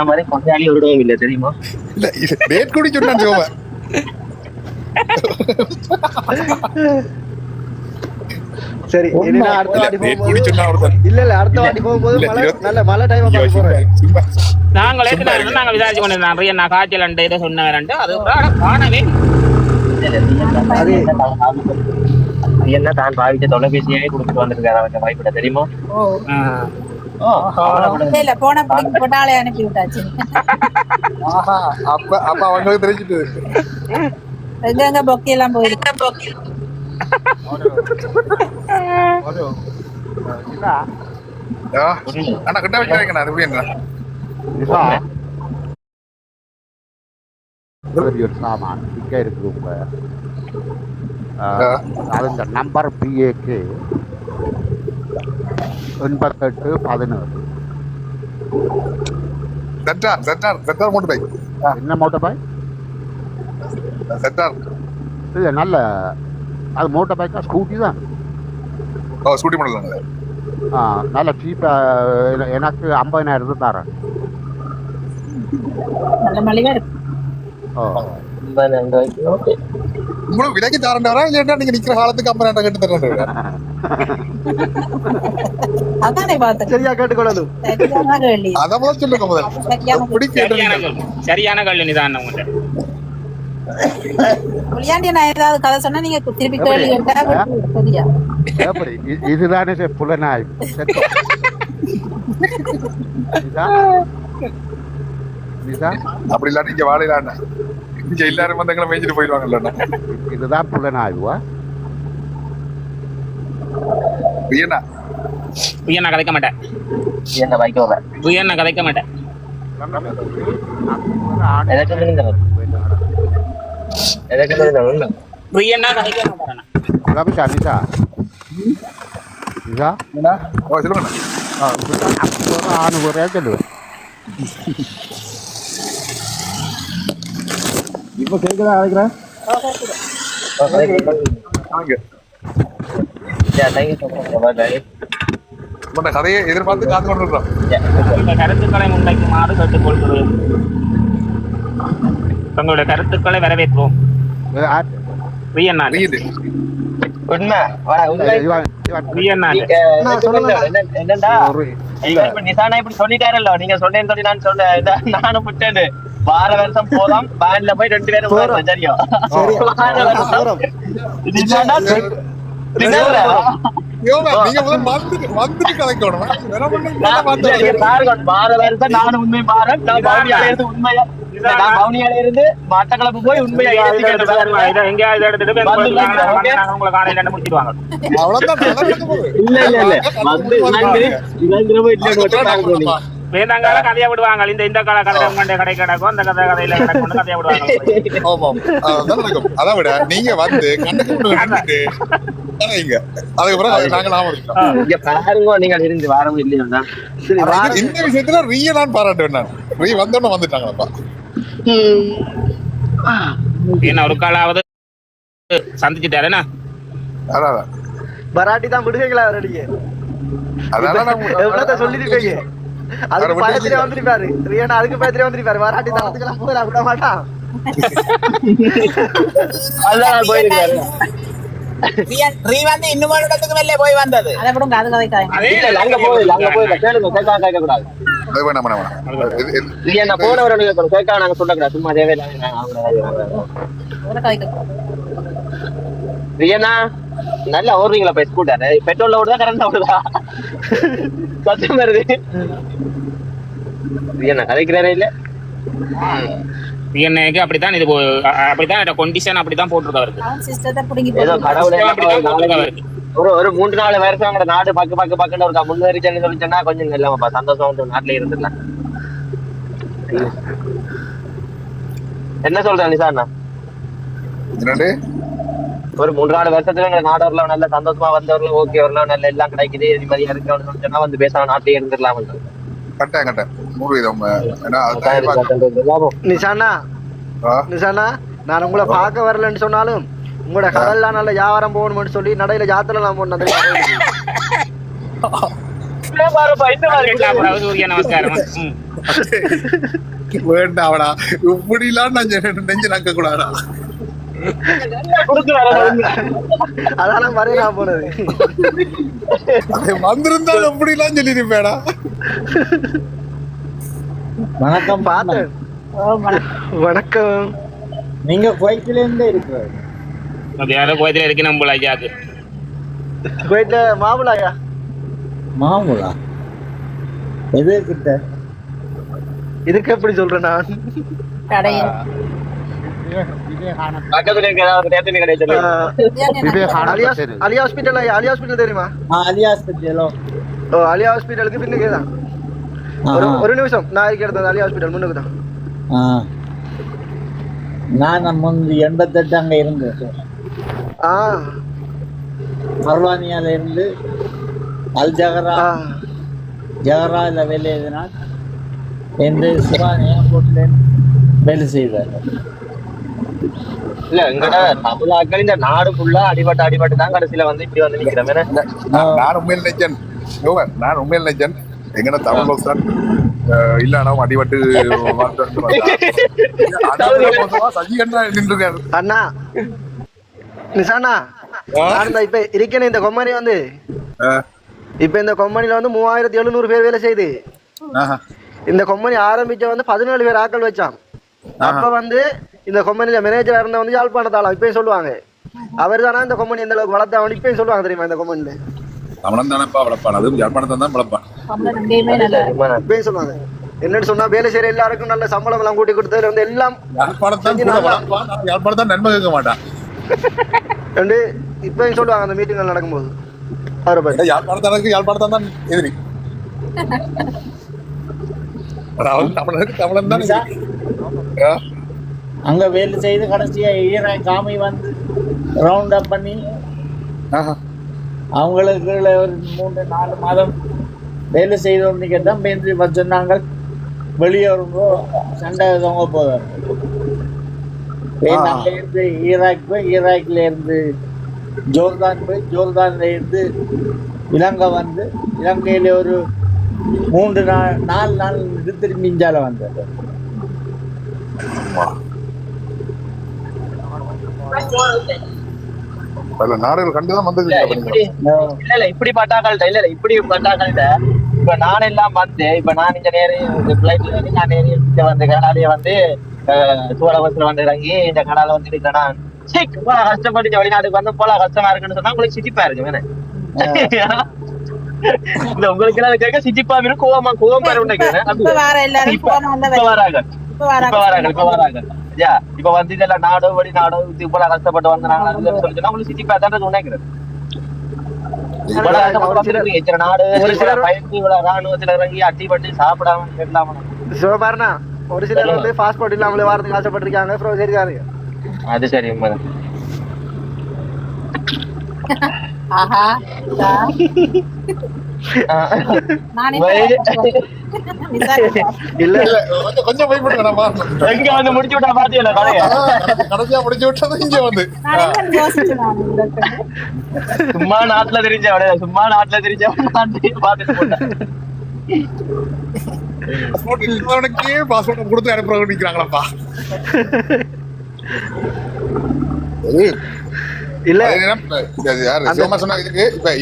மாதிரி கொண்டாடி விடவும் இல்லை தெரியுமா? இல்ல டேட் கூட சொன்னான் ஜோவா. சரி இனிமே அடுத்த வாட்டி போகும்போது இல்ல அடுத்த வாட்டி போகும்போது நல்ல மழை டைம் போறேன். நாங்களே நாங்க விசாரிச்சு கொண்டு நிறைய நான் காய்ச்சல் அண்டு இதை சொன்னவரண்டு அது காணவே என்ன தான் பாவிச்ச தொலைபேசியே கொடுத்துட்டு வந்திருக்காரு அவங்க வாய்ப்பிட தெரியுமா? போனாலே அனுப்பி விட்டாச்சு. அப்ப அவங்களுக்கு தெரிஞ்சுட்டு எங்க பொக்கி எல்லாம் போயிருக்கு. ஆனா கிட்ட வைக்கிறேன் அது எப்படி என்ன ஒரு சாமான் இங்க இருக்கு உங்க அது இந்த நம்பர் பிஏக்கு 8817. செட்டார் மோட்டர் பைக். என்ன மோட்டர் பைக்? செட்டார் இல்ல நல்ல அது மோட்டர் பைக்கா ஸ்கூட்டி தான். ஸ்கூட்டி மாடல் தான். நல்ல சீப்பா எனக்கு 50,000 தரேன். நல்ல மலிவா இருக்கு. உங்களுக்கு விலைக்கு தரண்டா இல்லையா? நீங்க நிக்கிற காலத்துக்கு 50,000 கட்டு தரேன். அதானே பார்த்தேன். சரியா கேட்டுக்கொள்ளணும். அத முதல்ல சொல்லுங்க முதல்ல. சரியான கல்வி நிதான் உங்கள்ட்ட. நான் ஏதாவது கதை சொன்னா நீங்க திருப்பி கேள்வி கேட்டா சரியா? எப்படி இதுதானே புலனாய்வு. அப்படி இல்லாட்டி இங்க வாழையிலாண்ணா இங்க எல்லாரும் வந்து எங்களை மேய்ச்சிட்டு போயிடுவாங்கல்ல. இதுதான் புலனாய்வா? உயர்னா கதைக்க மாட்டேன். உயர்னா கதைக்க மாட்டேன். உயர்னா கதைக்க மாட்டேன். இப்ப கேக்குதா அழைக்கிறேன். கதையை எதிர்பார்த்து காத்து கொண்டிருக்கிறோம். கருத்துக்களை முன்வைக்குமாறு கேட்டுக்கொள்கிறோம். தங்களுடைய கருத்துக்களை வரவேற்போம். உண்மை நிசானா இப்படி சொல்லிட்டாரല്ലോ. நீங்க சொன்னேன்னு சொல்லி நான் சொன்னேன். நானும் விட்டேன். வார வருஷம் போறோம் பேன்ல போய் 2 பேரும் தெரியும். வார வருஷம் நானும் உண்மை மாறேன். உண்மையா பவுனியால இருந்து மட்டக்களப்பு போய் உண்மையா எங்கேயாவது எடுத்துட்டு உங்களை காலையில முடிச்சிடுவாங்க. வேதாங்கால கதையா விடுவாங்க. இந்த கால கதை கடை கிடக்கும் அந்த கதையில கிடக்கும் கதையா விடுவாங்க. அதான் விட நீங்க வந்து இந்த விஷயத்துல ரீய நான் பாராட்டுவேன். ரீ வந்தோன்னு வந்துட்டாங்கப்பா. என்ன ஒரு காலாவது சந்திச்சுட்டாருன்னா பராட்டி தான் விடுவீங்களா? அவரடியே எவ்வளவு சொல்லிருக்கீங்க. அதுக்கு பயத்திலே வந்துருப்பாரு. ரியனா அதுக்கு பயத்திலே வந்துருப்பாரு. வராட்டி தரத்துக்கெல்லாம் போய் விட மாட்டான். அதான் போயிருக்காரு. இன்னும் இடத்துக்கு வெளியே போய் வந்தது. அதை கூட காது கதைக்காங்க. அங்க போயில கேளுங்க. கேட்க கூடாது. போனவர்களுக்கு கேட்க நாங்க சொல்லக்கூடாது. சும்மா தேவையில்லை. நல்லா ஓடுறீங்களா போய் ஸ்கூட்டர்? பெட்ரோல்ல ஓடுதா கரண்ட் ஓடுதா? சத்தம் வருது. கதைக்கிறாரே இல்ல. பிஎன்ஏக்கு அப்படித்தான் இது அப்படித்தான் கண்டிஷன் அப்படித்தான் போட்டுருக்காரு. ஏதோ கடவுளே ஒரு 3-4 வருஷம் நாடு பக்கு ஒரு முன்னேறிச்சேன்னு சொல்லிச்சேன்னா கொஞ்சம் இல்லாமப்பா சந்தோஷம் நாட்டுல இருந்துடலாம். என்ன சொல்றேன் நிசாண்ணா? ஒரு 3-4 வருஷத்துல நாடவர்களும் நல்ல சந்தோஷமா வந்தவர்களும் ஓகே வரலாம் நல்ல எல்லாம் கிடைக்குது நிம்மதியா இருக்கணும்னு சொன்னா வந்து பேசலாம் நாட்டிலே இருந்துடலாம். நிசானா நான் உங்களை பார்க்க வரலன்னு சொன்னாலும் உங்களோட கடல்லாம் நல்ல வியாபாரம் போகணும்னு சொல்லி நடையில ஜாத்திரலாம் போனது. பாருப்பா இந்த மாதிரி கேட்கலாம் சூரிய நமஸ்காரம். வேண்டாவடா இப்படி எல்லாம் நான் நெஞ்சு நக்க கூடாடா. அதான் மறையா போனது. வந்திருந்தாலும் எப்படி எல்லாம் சொல்லிருப்பேடா. வணக்கம் பார்த்தேன். வணக்கம். நீங்க குவைத்தில இருந்தே இருக்கிறாரு? அது யாரோ கோயத்துல இருக்கு நம்ம ஐயாக்கு. குவைட்ல மாமுலாயா? மாமுலா எது கிட்ட? இதுக்கு எப்படி சொல்றேன் நான்? கடையில் பக்கத்துல இருக்க ஏதாவது தேத்தனி கடை சொல்லு. அலி ஹாஸ்பிட்டல். அலி ஹாஸ்பிட்டல் தெரியுமா? அலி ஹாஸ்பிட்டலோ? ஓ, அலி ஹாஸ்பிட்டலுக்கு பின்னுக்கு தான். ஒரு நிமிஷம், நான் இருக்க இடத்துல அலி ஹாஸ்பிட்டல் முன்னுக்கு தான். நான் முந்தி 88 அங்க இருந்தேன். பர்வானியால இருந்து அல் ஜஹரா ஜஹரால வேலை எழுதினான். இந்த சுபான் ஏர்போர்ட்ல வேலை செய்தார். இல்ல எங்கட தமிழாக்கள் இந்த நாடு ஃபுல்லா அடிபட்டு தான் கடைசியில வந்து இப்படி வந்து நிக்கிறேன். நான் உண்மையில் நினைச்சேன். நான் உண்மையில் நினைச்சேன் எங்கட தமிழ் பஸ் தான் இல்ல அடிபட்டு சஜிகண்டா நின்றுருக்காரு. அண்ணா நிசானா, இப்ப இருக்கேன் இந்த கொம்பனி வந்து இப்ப இந்த கொம்பனில வந்து 3700 பேர் வேலை செய்யுது. இந்த கொம்பனி ஆரம்பிச்ச வந்து 17 பேர் ஆட்கள் வச்சான். அப்ப வந்து இந்த கொம்பனில மேனேஜரா இருந்த வந்து யாழ்ப்பாணத்தாளா இப்பயும் சொல்லுவாங்க. அவர் தானே இந்த கொம்பனி எந்த அளவுக்கு வளர்த்தவன் இப்பயும் சொல்லுவாங்க தெரியுமா? இந்த கொம்பனில தமிழன் தானப்பா வளர்ப்பான், அதுவும் யாழ்ப்பாணத்தை தான் வளர்ப்பான் இப்பயும் சொல்லுவாங்க. என்னன்னு சொன்னா வேலை செய்யற எல்லாருக்கும் நல்ல சம்பளம் எல்லாம் கூட்டி கொடுத்ததுல வந்து எல்லாம் யாழ்ப்பாணம் தான் நன்மை கேட்க மாட்டான். இப்பயும் சொல்லுவாங்க அந்த மீட்டிங் நடக்கும்போது. யாழ்ப்பாணத்தான் தான் எதிரி. தமிழன் தான் அங்க வேலை செய்து கடைசியா ஈரான் காமி வந்து ரவுண்ட் அப் பண்ணி அவங்களுக்கு ஒரு 3-4 மாதம் வேலை செய்தோம்னு கேட்டால் பேருந்து சொன்னாங்க வெளியோருங்கோ சண்டை தவங்க போதார். இருந்து ஈராக் போய் ஈராக்ல இருந்து ஜோர்தான் போய் ஜோர்தான்ல இருந்து இலங்கை வந்து இலங்கையில ஒரு 3-4 நாள் திரும்பி இஞ்சால வந்தது. நாடுகள் கண்டுதான் வந்தது. இல்ல இப்படி பட்டாக்கள்கிட்ட இல்ல இப்படி பட்டாக்கள்கிட்ட இப்ப நான் எல்லாம் வந்து இப்ப நான் இந்த நேரம் பிளைட்ல வந்து நான் நேரம் வந்து கனாடிய வந்து சூழபஸ்ல வந்து இறங்கி இந்த கனால வந்து இருக்கிறேன். கஷ்டப்பட்டு வெளிநாட்டுக்கு வந்து போல கஷ்டமா இருக்குன்னு சொன்னா உங்களுக்கு சிரிப்பா இருக்கு வேணும். இந்த உங்களுக்கு எல்லாம் கேட்க சிரிப்பா இருக்கும், கோவமா வராங்க. இப்ப வந்து இதெல்லாம் நாடோ வெளிநாடோ இவ்வளவு கஷ்டப்பட்டு வந்தாங்க சொல்லி உங்களுக்கு சிரிப்பா தான் நினைக்கிறேன். ராணுவத்துல இறங்கி அட்டிப்பட்டு சாப்பிடாம சிவபாரணா ஒரு சிலர் வந்து பாஸ்போர்ட் இல்லாமலே வாரத்துக்கு ஆசைப்பட்டிருக்காங்க. அது சரி. கொஞ்சம் எங்க வந்து முடிச்சு விட்டா பாத்தீங்களா கடைசியா முடிச்சு விட்டது இங்க வந்து சும்மா நாட்டுல தெரிஞ்சவன் பாத்துட்டு போட்டேன். பாஸ்போர்ட் கொடுத்து அனுப்புற நிக்கிறாங்களாப்பா. இல்ல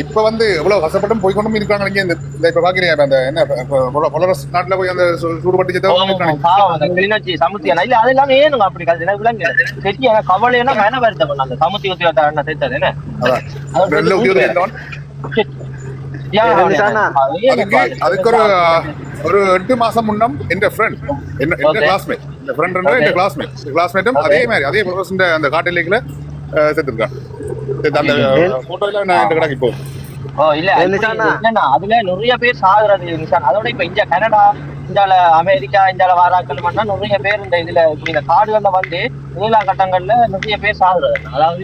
இப்ப வந்து எவ்வளவு கஷ்டப்பட்டும் போய்கொண்டும் இருக்காங்க. இப்ப பாக்குறீங்க அந்த என்ன நாட்டுல போய் அந்த சூடுபட்டு கிளிநொச்சி சமுத்தியம் இல்ல அதெல்லாம் ஏனுங்க அப்படி கட்சி கவலைன்னா மேன வருத்த பண்ணாங்க சமுத்தி உத்தியோகத்தை சேர்த்தது என்ன அதுக்கு ஒரு 8 மாசம் முன்னம் என் கிளாஸ்மேட்டும் அதே மாதிரி அதே அந்த காட்டிலேக்குல சேர்த்திருக்கான். அந்த போட்டோல நான் கிடக்கு இப்போ. அதுல நிறைய பேர் சாகுறது நிஷான். அதோட இப்ப இங்க கனடா இந்தியால அமெரிக்கா இந்தியால வாராக்கள் பண்ணா நிறைய பேர் இந்த இதுல இந்த காடுகள்ல வந்து நீலா கட்டங்கள்ல நிறைய பேர் சாகுறது. அதாவது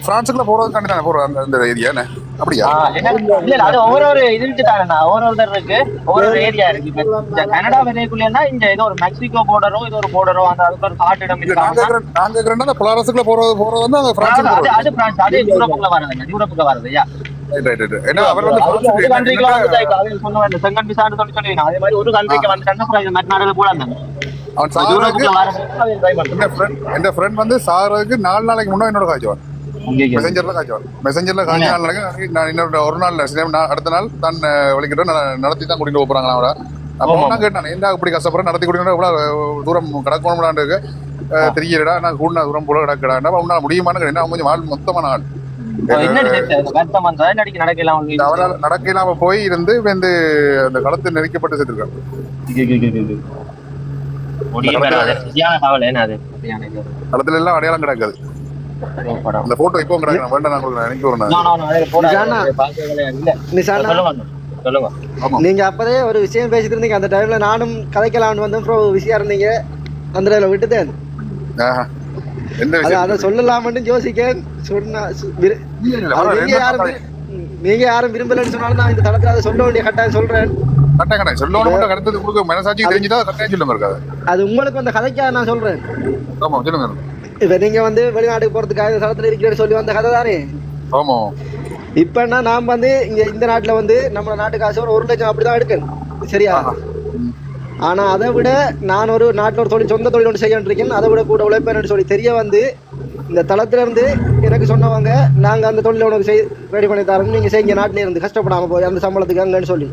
பிரான்ஸுக்குள்ள போறதுக்காண்டி போறோம் அந்த ஏரியா அப்படியா? இல்ல அது ஒவ்வொரு இதுக்கு தானே ஒவ்வொருத்தருக்கு ஒவ்வொரு ஏரியா இருக்கு. இப்ப கனடா வரைக்குள்ளேன்னா இந்த ஏதோ ஒரு மெக்சிகோ போர்டரோ இது ஒரு போர்டரோ அந்த அதுக்கு ஒரு காட்டிடம் நாங்க பிளாரஸுக்குள்ள போறது வந்து அது பிரான்ஸ் அது யூரோப்புக்குள்ள வரதுங்க. யூரோப்புக்குள்ள வரது ஏன்னா அவர் ஒரு வந்து கண்ட்ரிக்குள்ள வந்து அது சொன்ன இந்த செங்கன் விசான்னு சொல்லி அதே மாதிரி ஒரு கண்ட்ரிக்கு வந்துட்டாங்க மற்ற நாடுல போல இருந்தாங்க அவன் சாகிறதுக்கு என் ஃப்ரெண்ட் வந்து சாகிறதுக்கு 4 நாளைக்கு முன்னாடி என்னோட காய்ச்சுவான் மெசஞ்சர்ல காய்ச்சுவான் மெசஞ்சர்ல காய்ச்சி 4 நாளைக்கு நான் இன்னொரு ஒரு நாள் அடுத்த நாள் தான் வலிக்கிட்டு நடத்தி தான் கூட்டிட்டு போறாங்களா அவட அப்போ நான் கேட்டேன் என்ன இப்படி கஷ்டப்படுறேன் நடத்தி கூட்டிட்டு இவ்வளவு தூரம் கிடக்கணும்லான்னு தெரியலடா நான் கூடின தூரம் போல கிடக்கடா உன்னால முடியுமான்னு என்ன கொஞ்சம் ஆள் மொத்தமான ஆள் அவரால் நடக்கலாம போய் இருந்து வந்து அந்த களத்தில் நெருக்கப்பட்டு செத்துருக்காங்க களத்துல எல்லாம் அடையாளம் கிடக்காது அந்த போட்டோ இப்போ கிடக்கு வேண்டாம் நான் கொடுக்குறேன் எனக்கு நீங்க அப்பதே ஒரு விஷயம் பேசிட்டு இருந்தீங்க அந்த டைம்ல நானும் கதைக்கலாம்னு வந்து விஷயம் இருந்தீங்க அந்த டைம்ல விட்டுட்டேன் அத சொல்லலாம்னு யோசிக்க சொன்னா நீங்க யாரும் விரும்பலன்னு சொன்னாலும் நான் இந்த தளத்துல அதை சொல்ல வேண்டிய கட்டாயம் சொல்றேன் அது உங்களுக்கு அந்த கதைக்காக நான் சொல்றேன் இப்ப நீங்க வந்து வெளிநாட்டுக்கு போறதுக்காக இந்த தளத்துல இருக்கிறேன்னு சொல்லி வந்த கதை தானே இப்பன்னா நான் வந்து இங்க இந்த நாட்டுல வந்து நம்ம நாட்டுக்கு ஆசை 1 லட்சம் அப்படிதான் எடுக்கணும் சரியா ஆனா அதை விட நான் ஒரு நாட்டுல ஒரு தொழில் சொந்த தொழில் ஒன்று செய்யணும் இருக்கேன் அதை விட கூட உழைப்பேன்னு சொல்லி தெரிய வந்து இந்த தளத்துல இருந்து எனக்கு சொன்னவங்க நாங்க அந்த தொழிலை உனக்கு ரெடி பண்ணி தரோம் நீங்க செய்ய நாட்டில இருந்து கஷ்டப்படாம போய் அந்த சம்பளத்துக்கு அங்கன்னு சொல்லி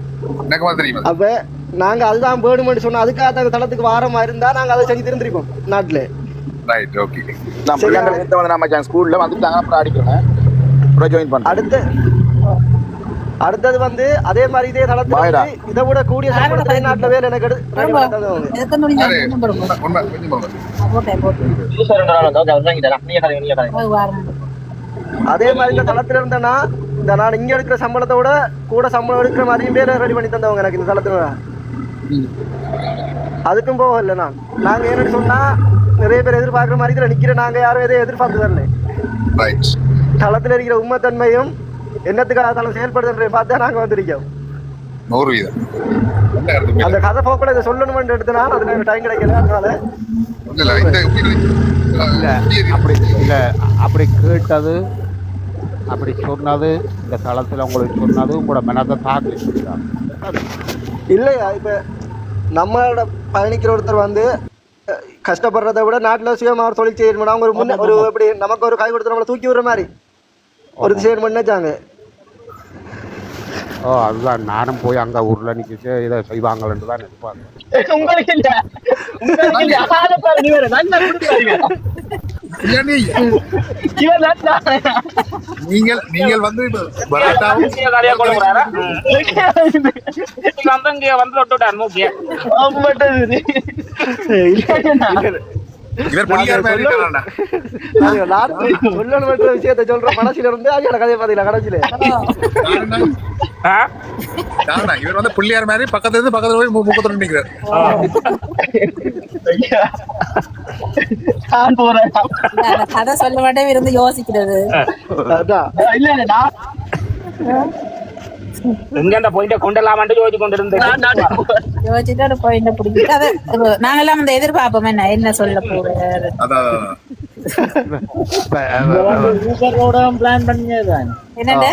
அப்ப நாங்க அதுதான் வேணும்னு சொன்னா அதுக்காக அந்த தளத்துக்கு வாரமா இருந்தா நாங்க அதை செஞ்சு திருந்திருக்கோம் நாட்டுல அடுத்தது வந்து அதே மாதிரி இதே தளத்துல இதை விட கூடிய சம்பளத்தை நாட்டுல வேலை எனக்கு அதே மாதிரி இந்த தளத்துல இருந்தேன்னா இந்த நான் இங்க எடுக்கிற சம்பளத்தை விட கூட சம்பளம் எடுக்கிற மாதிரியும் வேலை ரெடி பண்ணி தந்தவங்க எனக்கு இந்த தளத்துல அதுக்கும் போகல நாங்க என்னன்னு சொன்னா நிறைய பேர் எதிர்பார்க்கிற மாதிரி இதுல நிக்கிற நாங்க யாரும் எதையும் எதிர்பார்த்து வரல தளத்துல இருக்கிற உண்மைத்தன்மையும் என்னத்துக்காக தளம் செயல்படுதுன்ற பார்த்தா நாங்க வந்திருக்கோம் அந்த கதை போக்குல இதை சொல்லணும்னு எடுத்தனா அதுக்கு டைம் கிடைக்கல அதனால அப்படி கேட்டது அப்படி சொன்னது இந்த தளத்துல உங்களுக்கு சொன்னது உங்களோட மனத்தை தாக்கி இல்லையா இப்ப நம்மளோட பயணிக்கிற ஒருத்தர் வந்து கஷ்டப்படுறதை விட நாட்டுல சுயமா ஒரு தொழில் செய்யணும் அவங்க ஒரு முன்ன ஒரு எப்படி நமக்கு ஒரு கை கொடுத்து நம்மளை தூக்கி விடுற மாதிரி ஒரு செய்யணும் நினைச்சாங்க அதுதான் நானும் போய் அங்க ஊர்ல நிக்கிட்டு இதை செய்வாங்கன்னு தான் எதிர்பார்த்தேன் நீங்கள் வந்து விஷயத்தை சொல்ற மனசுல இருந்து கதையை பாத்தீங்களா கடைசியில இவர் வந்து பிள்ளையார் மாதிரி பக்கத்துல இருந்து பக்கத்துல போய் முகத்துல நிக்கிறார் கதை சொல்ல மாட்டே இருந்து யோசிக்கிறது எங்க அந்த பாயிண்ட கொண்டலாமான்னு யோசிச்சு கொண்டிருந்தேன் பாயிண்ட பிடிக்காது நாங்க எல்லாம் அந்த எதிர்பார்ப்போம் என்ன சொல்ல போறாரு பிளான் பண்ணியதான் என்னது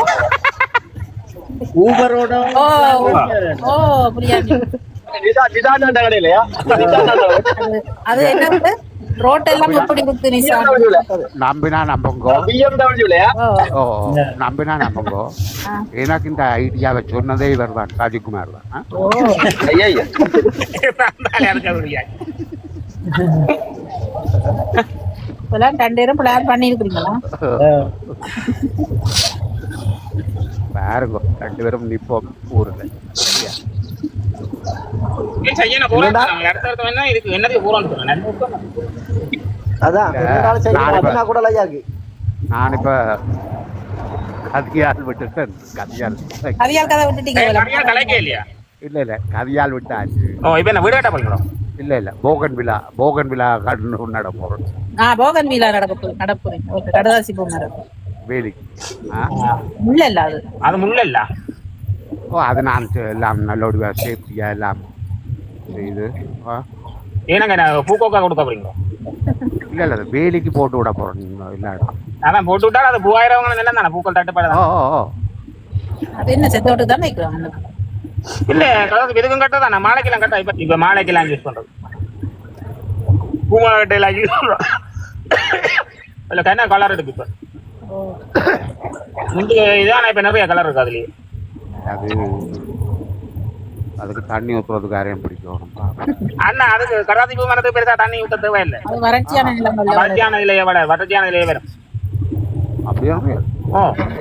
ஊபரோட புரியாது அது என்ன ரோட்டெல்லாம் எப்படி குத்து நம்பினா நம்புங்கோ நம்பினா நம்புங்கோ எனக்கு இந்த ஐடியாவை சொன்னதே இவர் தான் ராஜகுமார் தான் பிளான் பண்ணிருக்கீங்களா பாருங்க 2 பேரும் நிப்போம் ஊர்ல நான் இப்ப கதியால் விட்டுட்டேன் இல்ல கதியால் விட்டாச்சு இல்ல போகன் விழா நட போறோம் போகன் விழா நடப்போம் கடதாசி வேலைக்கு முள்ள இல்ல அது முள்ள இல்ல அது நான் எல்லாம் நல்லோட சேஃப்டியா எல்லாம் செய்து ஏன்னாங்க பூக்கோக்கா கொடுக்க போறீங்களா இல்ல வேலைக்கு போட்டு விட போறோம் இல்ல அதான் போட்டு விட்டா அது 3000 நிலம் தானே பூக்கள் தட்டுப்பாடு அது என்ன செத்தோட்டு தான் வைக்கிறாங்க. இல்ல கலர் இதுக்கும் கட்டதான் நான் மாலைக்கெல்லாம் கட்டா இப்ப மாலைக்கெல்லாம் யூஸ் பண்றது பூமாக்கட்டையெல்லாம் யூஸ் பண்றோம் இல்ல என்ன கலர் இருக்கு இப்ப முந்தைய இதான் இப்ப நிறைய கலர் இருக்கு அதுலயே அது அதுக்கு தண்ணி ஊற்றுறதுக்கு யாரையும் பிடிக்கும் அண்ணா அதுக்கு கராத்தி பூ மரத்துக்கு பெருசா தண்ணி ஊத்த தேவையில்லை அது வறட்சியான நிலங்கள்ல வறட்சியான நிலையை விட வறட்சியான நிலையை வரும் அப்படியே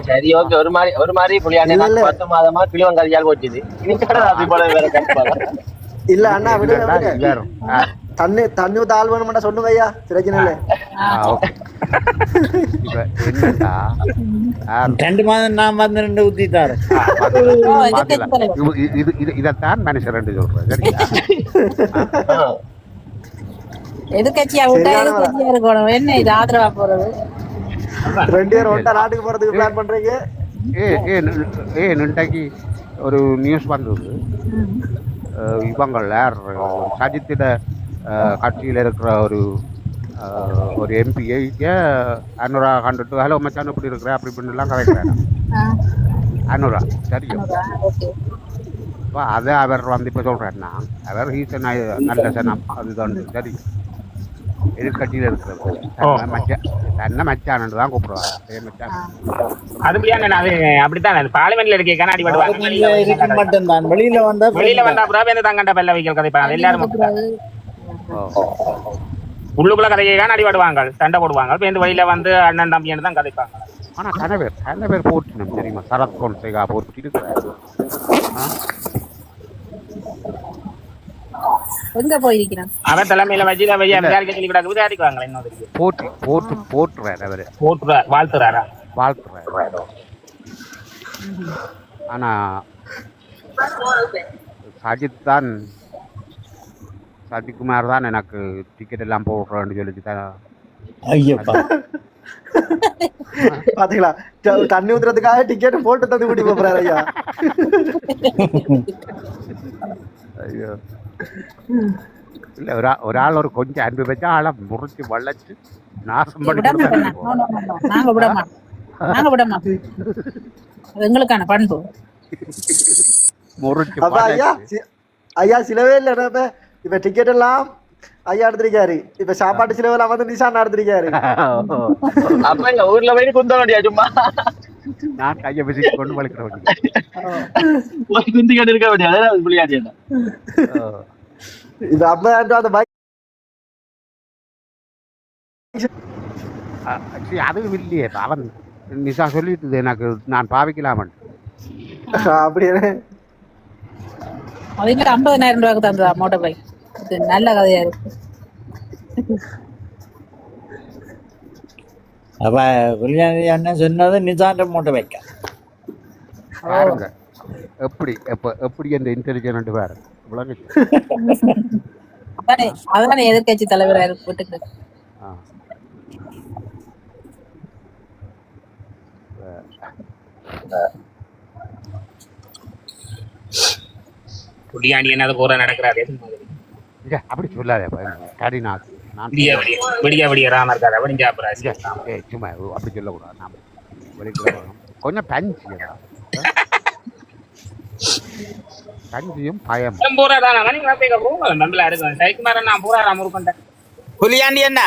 சரி ஓகே ஒரு மாதிரி புளியாண்டி 10 மாதமா கிளிவங்கரியால் போச்சுது இனி கடை போல வேற கஷ்டம் இல்ல அண்ணா விடுங்க தண்ணி ஊத்த ஆள் வேணும்டா சொல்லுங்க ஐயா பிரச்சனை இல்ல. என்னடா 2 மாதம் நான் வந்து 2 ஊத்திட்டாரு. இதைத்தான் மனுஷன் ரெண்டு சொல்றேன் சரியா எதிர்கட்சியா விட்டா எதிர்கட்சியா இருக்கணும். என்ன இது ஆதரவா போறது? 2 பேர் ஒட்டா நாட்டுக்கு போறதுக்கு பிளான் பண்றீங்க? இன்றைக்கு ஒரு நியூஸ் வந்தது இவங்கள சஜித்திட கட்சியில் இருக்கிற ஒரு எம்பியை அனுரா கண்டுட்டு ஹலோ மச்சான் இப்படி இருக்கிற அப்படி இப்படின்லாம் கதைக்கிறாங்க அனுரா தெரியும் அதை அவர் வந்து இப்போ சொல்கிறேன்னா அவர் ஈசன் நல்ல சனம் அதுதான் தெரியும் எதிர்கட்சியில் இருக்கிறது தன்னை மச்சான்னு தான் கூப்பிடுவாங்க மச்சான் அப்படித்தான் பார்லிமெண்ட்ல இருக்க கண்ணாடி மட்டும்தான் வெளியில வந்தா புறாபேந்த தங்கண்ட பல்ல வைக்கல் கதைப்பாங்க எல்லாரும் உள்ளுக்குள்ள கதையை கண்ணாடி பாடுவாங்க சண்டை போடுவாங்க பேருந்து வழியில வந்து அண்ணன் தம்பின்னு தான் கதைப்பாங்க ஆனா கனவேர் போட்டினம் தெரியுமா சரத் கொன்சேகா போட்டு இருக்கிறார் எங்க போயிருக்கிறான் அவன் தலைமையில வச்சு விசாரிக்க சொல்லி கூட விசாரிக்குவாங்களா இன்னும் போட்டுறாரு அவரு வாழ்த்துறாரா ஆனா சஜித்குமார் தான் எனக்கு டிக்கெட் எல்லாம் போடுறேன்னு சொல்லிச்சு தான் பாத்தீங்களா தண்ணி ஊத்துறதுக்காக டிக்கெட் போட்டு தந்து கூட்டி போறாரு ஐயா. ஐயோ இல்ல ஒரு ஆள் ஒரு கொஞ்சம் அன்பு வச்சா ஆளை முறிச்சு வளைச்சு நாசம் பண்ணி நாங்க விட மாட்டோம். எங்களுக்கான பண்பு முறிச்சு ஐயா சிலவே இல்ல இப்ப டிக்கெட் எல்லாம் ஐயா எடுத்திருக்காரு. இப்ப சாப்பாட்டு சிலவெல்லாம் வந்து நிஷான் எடுத்திருக்காரு. அப்ப எங்க ஊர்ல போய் குந்த வேண்டியா சும்மா நான் கையை வச்சு கொண்டு வலிக்கிற குந்தி கட்டு இருக்க வேண்டியது புள்ளியாச்சு இது 50,000 அந்த பைக் அதுவும் இல்லையே அவன் நிஷா சொல்லிட்டு எனக்கு நான் பாவிக்கலாமன் அப்படியே அது 50,000 ரூபாய்க்கு தந்ததா மோட்டார் பைக். நல்ல கதையா இருக்கு. அப்ப புரியாண்டி அண்ணன் சொன்னது நிசாண்ட மோட்டர் வைக்க பாருங்க எப்படி அந்த இன்டெலிஜென்ட் வேற அதானே எதிர்கட்சி தலைவரா இருக்கு. புள்ளியாண்டி என்ன போற நடக்கிறாரு அப்படி சொல்லாதே கடிநாத் விடிய ராம இருக்காரு அப்படி சும்மா அப்படி சொல்லக்கூடாது நாம கொஞ்சம் பஞ்சியும் பயம் புலியாண்டி என்ன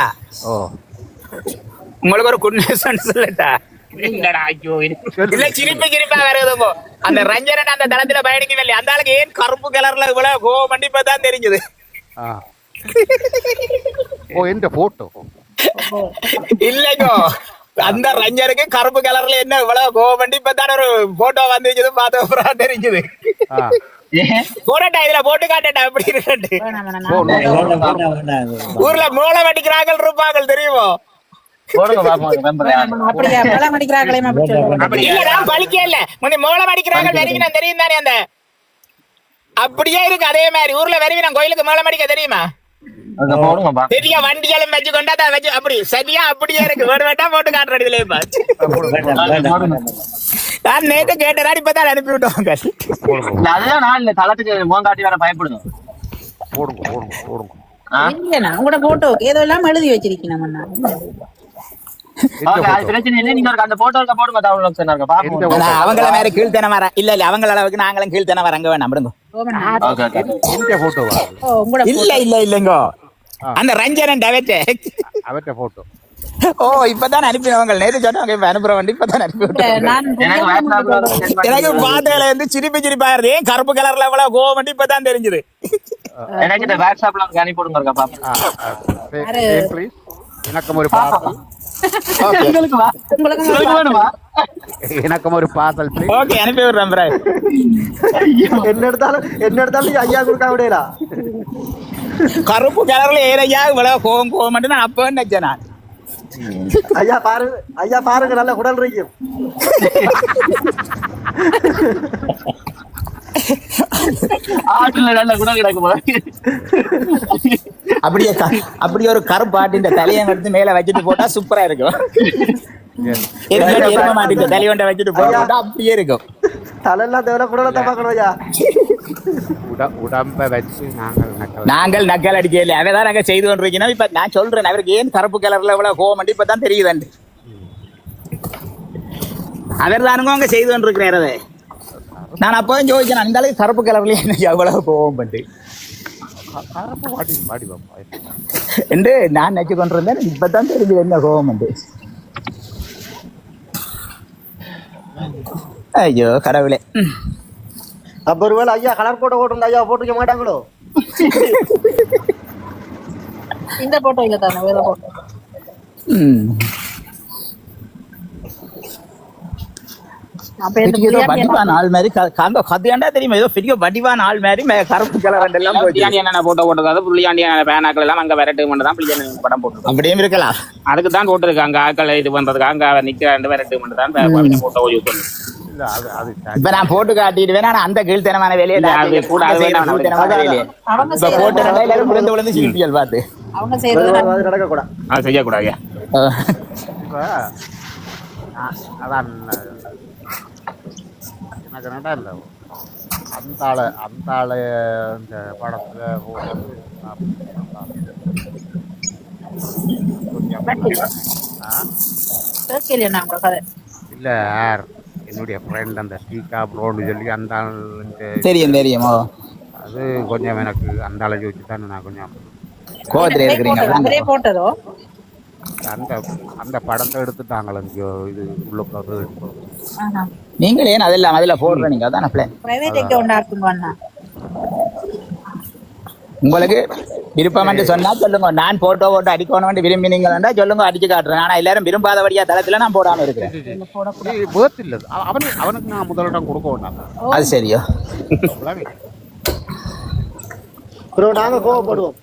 உங்களுக்கு ஒரு குட் நியூஸ் சொல்லட்டா இல்ல சிரிப்பா வருதுங்க அந்த ரஞ்சன் அந்த தளத்துல பயணிக்கவில்லை அந்த ஆளுக்கு ஏன் கருப்பு கலர்ல இவ்வளவு கோவம் பண்ணிப்பதான் தெரிஞ்சது எந்த போட்டோ இல்லைங்கோ அந்த ரஞ்சனுக்கு கருப்பு கலர்ல என்ன இவ்வளவு கோவம் பண்ணி இப்பதான் ஒரு போட்டோ வந்துருக்குது பார்த்தா தெரிஞ்சது போடட்டா இதுல போட்டு காட்டட்டா எப்படி இருக்கு ஊர்ல மூளை வடிக்கிறாங்க இருப்பாங்க தெரியுமோ தெரியும் தானே அந்த அப்படியே இருக்கு அதே மாதிரி ஊர்ல வருவினா கோயிலுக்கு மேல மடிக்க தெரியுமா பெரிய வண்டிகளும் வச்சு கொண்டா வச்சு அப்படி சரியா அப்படியே இருக்கு ஒரு வேட்டா போட்டு காட்டுறது இதுல நான் நேற்று கேட்டதா இப்பதான் அனுப்பி விட்டோம் அதுதான் நான் இல்ல தளத்துக்கு மோங்காட்டி வர பயப்படுங்க உங்களோட போட்டோ ஏதோ எல்லாம் எழுதி வச்சிருக்கீங்க Okay, அது பிரச்சனை இல்லை. நீங்க ஒரு அந்த photo இருக்க போடுங்க தமிழ் option இருக்க. பாப்போம். நான் அவங்கள மாதிரி கீழ்த்தனம் வரேன். இல்ல அவங்கள அளவுக்கு நாங்களும் கீழ்த்தனம் வரங்க வேணாம் விடுங்க. Okay, okay. எந்த போட்டோவா இல்லைங்கோ அந்த ரஞ்சனன் டவெட் அவற்ற போட்டோ ஓ இப்பதான் அனுப்பினவங்க நேற்று சொன்னாங்க இப்ப அனுப்புற வண்டி இப்பதான் அனுப்பி எனக்கு WhatsApp-ல ஒரு send பண்ணி எனக்கு பாதையில இருந்து சிரிப்பா இருந்தது கருப்பு கலர்ல எவ்வளவு கோவம் வண்டி இப்பதான் தெரிஞ்சது எனக்கு இந்த WhatsApp-ல ஒரு அனுப்பி விடுங்க இருக்கா பாப்போம். ப்ளீஸ் எனக்கும் ஒரு பார்சல் உங்களுக்கு வா. உங்களுக்கு வேணுமா? எனக்கும் ஒரு பார்சல் ப்ளீஸ் ஓகே அனுப்பி விடுறேன் bro. என்ன எடுத்தாலும் ஐயா கொடுக்க விடையா கருப்பு கலர்ல ஏறையா இவ்வளவு கோவம் மட்டும் நான் அப்ப நினைச்சேன் நான் ஐயா பாருங்க நல்ல குடல் இருக்கும் ஆட்டுல நல்ல குணம் கிடக்குமா? அப்படியே ஒரு கருப்பு ஆட்டின் தலையை எடுத்து மேல வச்சுட்டு போட்டா சூப்பரா இருக்கும் எரும மாட்டின் தலையொண்ட வச்சுட்டு போட்டா அப்படியே இருக்கும் தலையெல்லாம் தேவை குடலை பார்க்கணும் ஐயா உடம்ப வச்சு நாங்கள் நக்கல் அடிக்கல அவைதான் நாங்க செய்து கொண்டிருக்கோம் இப்ப நான் சொல்றேன் அவருக்கு ஏன் கருப்பு கலர்ல இவ்வளவு கோவம் இப்பதான் தெரியுது அவர் தானுங்க அங்க செய்து கொண்டிருக்கிறேன் நான் அப்போதான் யோசிச்சேன் அந்த அளவுக்கு கருப்பு கலர்ல என்ன எவ்வளவு கோவம் பண்ணி என்று நான் நினைச்சு கொண்டிருந்தேன் இப்பதான் தெரிஞ்சது என்ன கோவம் பண்ணி ஐயோ கடவுளே அப்ப ஒருவேளை ஐயா கலர் போட்டோ போட்டு ஐயா போட்டுக்க மாட்டாங்களோ இந்த போட்டோ இல்ல தானே வேற போட்டோ அப்ப ஏதோ வடிவான ஆள் மாதிரி கதையாண்டா தெரியுமா ஏதோ பெரிய வடிவான ஆள் மாதிரி கருப்பு கலர் எல்லாம் என்ன போட்டோ போட்டது புள்ளியாண்டியான பேனாக்கள் எல்லாம் அங்க விரட்டு மட்டும் பிள்ளையான படம் போட்டு அப்படியே இருக்கலாம் அதுக்கு தான் போட்டுருக்காங்க ஆக்களை இது பண்றதுக்கு அங்க நிக்க விரட்டு மட்டும் தான் போட்டோ யூஸ் பண்ணு இப்ப நான் போட்டு காட்டிடுவேன் ஆனா அந்த கீழ்த்தனமான வேலையை போட்டு எல்லாரும் விழுந்து விழுந்து சிகிச்சைகள் பார்த்து அவங்க செய்யறது நடக்கக்கூடாது செய்யக்கூடாது அதான் எனக்கு நடா இல்லை அந்த ஆளு இந்த படத்துல இல்ல யார் என்னுடைய ஃப்ரெண்ட் அந்த ஸ்ரீகா ப்ரோன்னு சொல்லி அந்த ஆள் தெரியும் அது கொஞ்சம் எனக்கு அந்த ஆளை வச்சு தானே நான் கொஞ்சம் கோவத்துல இருக்கிறீங்க போட்டதோ அந்த படத்தை எடுத்துட்டாங்களே இது உள்ள நீங்கள் ஏன் அதெல்லாம் அதில் போடுற நீங்க அதான பிரைவேட் அக்கவுண்ட் ஆக்குங்க உங்களுக்கு விருப்பம் என்று சொன்னா சொல்லுங்க நான் போட்டோ அடிக்கணும் விரும்பினீங்களா சொல்லுங்க அடிச்சு காட்டுறேன் ஆனா எல்லாரும் விரும்பாதபடியா தளத்துல நான் போடாம இருக்கிறேன் அவனுக்கு நான் முதலிடம் கொடுக்க வேண்டாம் அது சரியோ ப்ரோ நாங்க கோவப்படுவோம்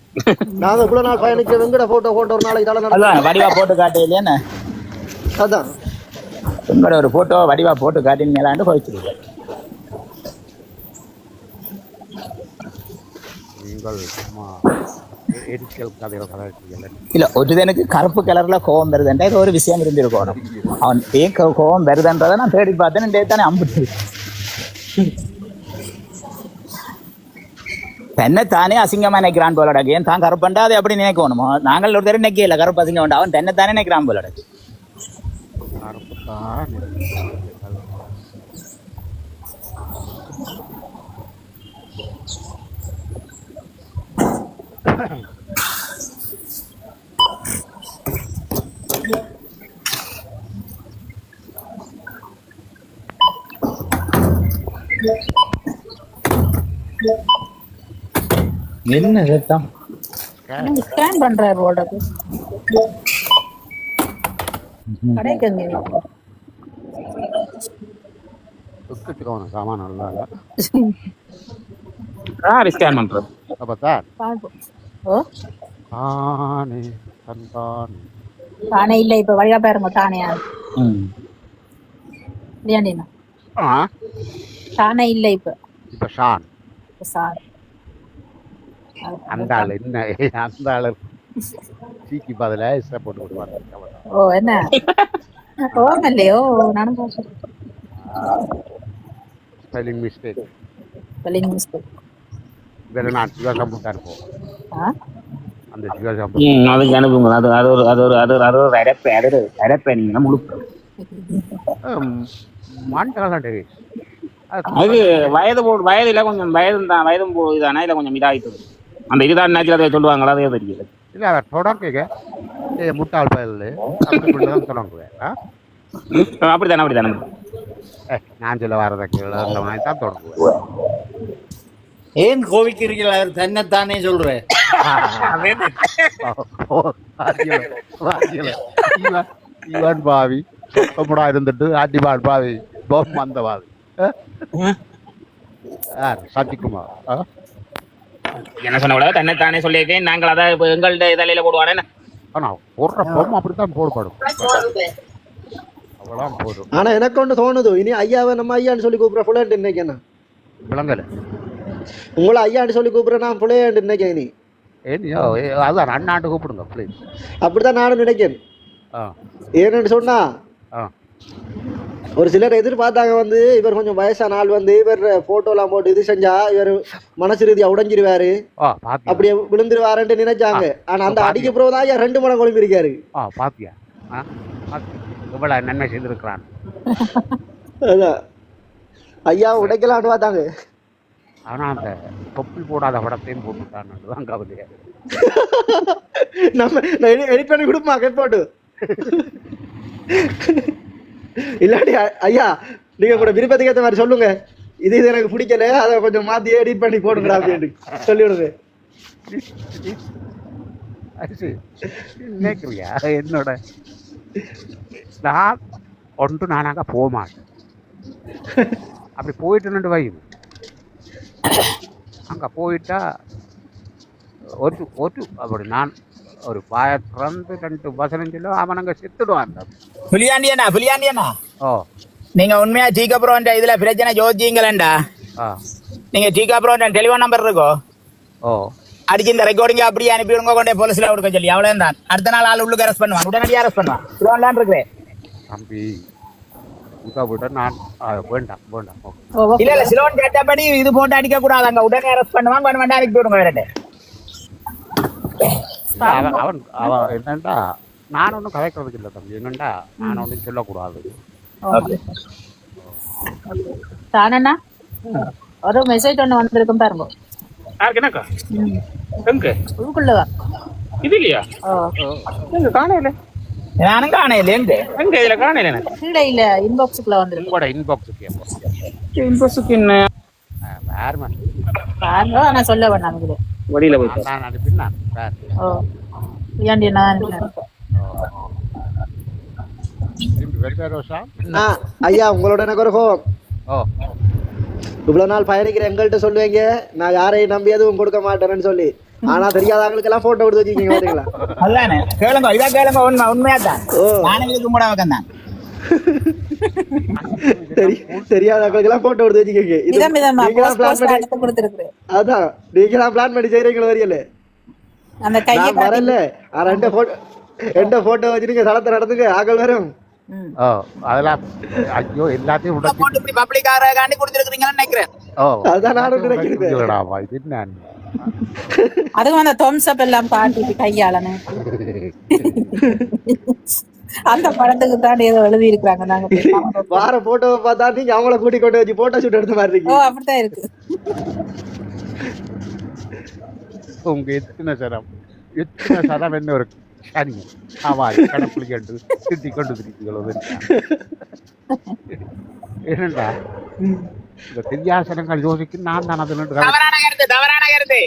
நாங்க இவ்வளவு நாள் பயணிக்க வெங்கட போட்டோ ஒரு நாளைக்கு வடிவா போட்டு காட்டு இல்லையா அதான் உங்களோட ஒரு போட்டோ வடிவா போட்டு காட்டினீங்களான்னு போயிடுச்சு இல்ல ஒருத்தனுக்கு கருப்பு கலர்ல கோவம் வருதுன்றா இது ஒரு விஷயம் இருந்திருக்கணும் அவன் ஏன் கோவம் வருதுன்றதை நான் தேடி பார்த்தேன் தானே அம்புட்டு தென்னை தானே அசிங்கமா நினைக்கிறான் போலடக்கு ஏன் தான் கருப்பண்டா அது எப்படி நினைக்கணுமோ நாங்கள் ஒரு தடவை நினைக்கல கருப்பு அசிங்கம் உண்டு அவன் தென்னை தானே நினைக்கிறான் போலடக்கு என்ன ரத்தம் ஸ்கேன் பண்றாரு ஓடக்கு கடைக்குங்க சாமான் நல்லா ஸ்கேன் பண்றது அப்ப சார் ஓ தானே தந்தானே தானே இல்ல இப்ப வழியா பாருங்க தானே இல்லையாண்டினா தானே இல்ல இப்ப ஷான் சார் அந்த ஆள் என்ன அந்த ஆள் சீக்கி பதில போட்டு விடுவாங்க ஓ என்ன ஓமல்லையோ நானும் ஸ்பெல்லிங் மிஸ்டேக் ஸ்பெல்லிங் மிஸ்டேக் வேற நான் சிவகம்புக்கு அனுப்புவோம் அந்த சிவசம்பு அதுக்கு அனுப்புங்க. அது ஒரு அரைப்பை நீங்க முழுக்க மாண்டாளா டேவிஸ் அது வயதுல கொஞ்சம் வயதும் போகுதானே இல்லை கொஞ்சம் இதாகிட்டு அந்த இதுதான் நேச்சுரல் அதை சொல்லுவாங்களா அதே தெரியல. இல்லை அவர் தொடங்க முட்டாள் பயல் அப்படிதான் தொடங்குவேன். அப்படித்தானே நான் சொல்ல வரதுக்கு தான் தொடங்குவேன். ஏன் கோவிக்கிறீர்கள்? அவர் தன்னைத்தானே சொல்றேன். இவன் பாவி முடா இருந்துட்டு ஆட்டிபான் பாவி போம் அந்த பாவி சத்திக்குமார் என்ன சொன்ன தன்னைத்தானே சொல்லியிருக்கேன். நாங்கள் அதை இப்போ எங்கள்கிட்ட தலையில போடுவானே. ஆனால் போடுற பொம்மை அப்படித்தான் போடப்படும். அவ்வளோதான் போதும். ஆனா எனக்கு ஒன்று தோணுது, இனி ஐயாவை நம்ம ஐயான்னு சொல்லி கூப்பிட்ற புள்ளைன்ட்டு இன்னைக்கு என்ன விளங்கல உங்களை ஐயான்னு சொல்லி கூப்பிட்ற நான் புள்ளையாண்டு நினைக்கேன். நீ ஏனியோ அதுதான் அண்ணாண்டு கூப்பிடுங்க ப்ளீஸ். அப்படித்தான் நானும் நினைக்கேன். ஏன்னு சொன்னா ஒரு சிலர் எதிர்பார்த்தாங்க வந்து இவர் கொஞ்சம் வயசான ஆள் வந்து இவர் போட்டோலாம் போட்டு இது செஞ்சா இவர் மனசு ரீதியா உடைஞ்சிருவாரு அப்படியே விழுந்துருவாருன்னு நினைச்சாங்க. ஆனா அந்த அடிக்க பிறகுதான் ஐயா 2 மணம் குழம்பி இருக்காரு. பாத்தியா இவ்வளவு நன்மை செய்திருக்கிறான். அதான் ஐயா உடைக்கலான்னு பார்த்தாங்க. ஆனா அந்த தொப்பி போடாத படத்தையும் போட்டுட்டான் கவலையா. நம்ம எடிட் பண்ணி கொடுப்பா கட் போட்டு. இல்லாட்டி ஐயா நீங்க கூட விருப்பத்துக்கு ஏற்ற மாதிரி சொல்லுங்க, இது எனக்கு பிடிக்கல அதை கொஞ்சம் மாத்தி எடிட் பண்ணி போடுங்கடா அப்படின்னு சொல்லி விடுங்க. நினைக்கிறியா என்னோட நான் ஒன்று நானாங்க போக மாட்டேன். அப்படி போயிட்டு வை அங்கே போயிட்டா ஒரு அப்படி நான் ஒரு பாய பிறந்து 2 வசனம் சொல்ல அவன் அங்கே செத்துடுவான். புலியாண்டியண்ணா நீங்க உண்மையா டீக்கப்புறம் இதுல பிரச்சனை ஜோதிங்களா? நீங்க டீக்கப்புறம் டெலிஃபோன் நம்பர் இருக்கோ அடிச்சு இந்த ரெக்கார்டிங்க அப்படியே அனுப்பி விடுங்க, கொண்டே போலீஸ்ல கொடுக்க சொல்லி அவ்வளவு தான். அடுத்த நாள் ஆள் உள்ளுக்கு அரெஸ்ட் பண்ணுவான், உடனடியாக அரெஸ்ட் பண்ணுவான். சிலோன்லாம் இருக்கிறேன் தம்பி விட நான் வேண்டாம் இல்ல சிலோன் கேட்டபடி இது போட்டு அடிக்க கூடாது, அங்க உடனே அரெஸ்ட் பண்ணுவான். வேண்டாம் அனுப்பி விடுங்க வேற. அவன் என்னண்டா நான் ஒன்றும் கதைக்கிறதுக்கு இல்லை தம்பி, என்னண்டா நான் ஒன்றும் சொல்லக்கூடாது. தானண்ணா ஒரு மெசேஜ் ஒன்று வந்திருக்கும் பாருங்க. யாருக்குனாக்கா எங்க உங்களுக்குள்ளவா இது இல்லையா? எங்க காணையில நானும் காணையில எங்க இதுல காணையில இல்ல இன்பாக்ஸுக்குள்ள வந்திருக்கு. உங்களோட இன்பாக்ஸுக்கு என்ன வேறுமா பாருங்க, நான் சொல்ல வேண்டாம் இதுல வழியில போய் நான் அனுப்பினான். ஏண்டி என்ன அனுப்பினேன். ஐயா உங்களோட எனக்கு ஒரு கோவம். இவ்வளவு நாள் பயணிக்கிற எங்கள்கிட்ட சொல்லுவீங்க நான் யாரையும் நம்பி எதுவும் கொடுக்க மாட்டேன்னு சொல்லி, ஆனா தெரியாதவங்களுக்கு எல்லாம் போட்டோ எடுத்து வச்சிருக்கீங்க பாத்தீங்களா? அதானே கேளுங்க, இதா கேளுங்க, உண்மையா தான் நானும் கூட வைக்கந்தான். தெரியாதவங்களுக்கு எல்லாம் போட்டோ எடுத்து வச்சிருக்கீங்க. அதான் நீங்க பிளான் பண்ணி செய்றீங்களோ தெரியல. வரல ரெண்டு போட்டோ வச்சிருக்க தளத்தை நடந்துங்க ஆக்கள் வரும். அதெல்லாம் ஐயோ எல்லாத்தையும் பப்ளிக்காரகாண்டி கொடுத்துருக்கீங்கன்னு நினைக்கிறேன். அதான் நானும் நினைக்கிறேன். அதுவும் அந்த தம்ஸ் அப் எல்லாம் பாட்டிட்டு கையாளனே அந்த படத்துக்கு தான் ஏதோ எழுதி இருக்காங்க. நாங்க வார போட்டோவை பார்த்தா நீங்க அவங்கள கூட்டி கொண்டு வச்சு போட்டோ ஷூட் எடுத்த மாதிரி இருக்கு. அப்படித்தான் இருக்கு. உங்க எத்தனை சரம் என்ன ஒரு சனி கடப்புளி கண்டு திருத்தி கொண்டு திருத்திகளோ என்னண்டா இந்த திவ்யாசனங்கள் யோசிக்கும் நான் தான் அது தவறான கருத்து.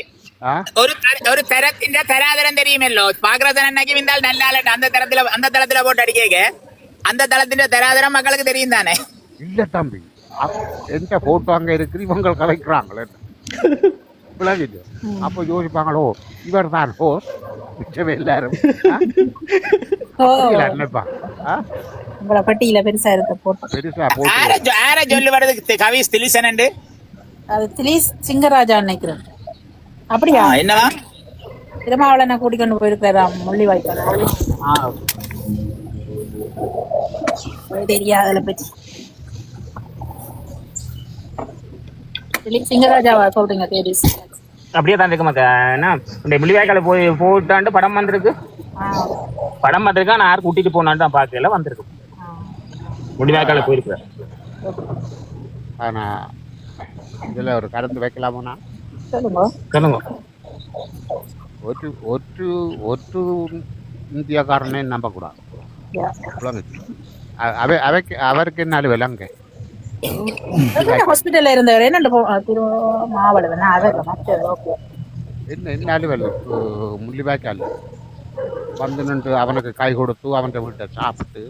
ஒரு தரத்தின் தராதரம் தெரியுமല്ലോ பாக்குறதன்னைக்கு விந்தால் நல்லா அந்த தளத்துல போட்டு அடிக்க அந்த தளத்தின் தராதரம் மக்களுக்கு தெரியும் தானே. இல்ல தம்பி எந்த போட்டோ அங்க இருக்கு இவங்க கலைக்கிறாங்களே விளங்கிட்டு அப்போ யோசிப்பாங்களோ இவர் தான் ஹோஸ் மிச்சமே எல்லாரும் பட்டியல பெருசா இருக்க போட்டோ பெருசா போட்டு சொல்லுவது கவி திலீசன் அது திலீஸ் சிங்கராஜா நினைக்கிறேன். அப்படியா? என்னவா திருமாவளனை கூட்டிக்கொண்டு போயிருக்காராம் முள்ளி வாய்க்கால். தெரியாதல பற்றி திலீப் சிங்கராஜாவா சொல்றீங்க? அப்படியே தான் இருக்கு மக்கா. என்ன இந்த முள்ளிவாய்க்கால போயிட்டாண்டு படம் வந்திருக்கு. படம் வந்திருக்கா, நான் யாரும் கூட்டிட்டு போனான்னு தான் பார்க்கல, வந்திருக்கு. முள்ளிவாய்க்கால போயிருக்கிறேன். ஆனா இதுல ஒரு கருத்து வைக்கலாமோண்ணா? சொல்லுங்க. ஒரு இந்தியாக்காரனே நம்பக்கூடாது. அவருக்கு என்ன விலங்கு ஹாஸ்பிட்டல்ல இருந்தவர் என்ன மாவட்டம் என்ன முள்ளிவாய்க்கால் வந்து நின்று அவனுக்கு கை கொடுத்து அவன் வீட்டை சாப்பிட்டு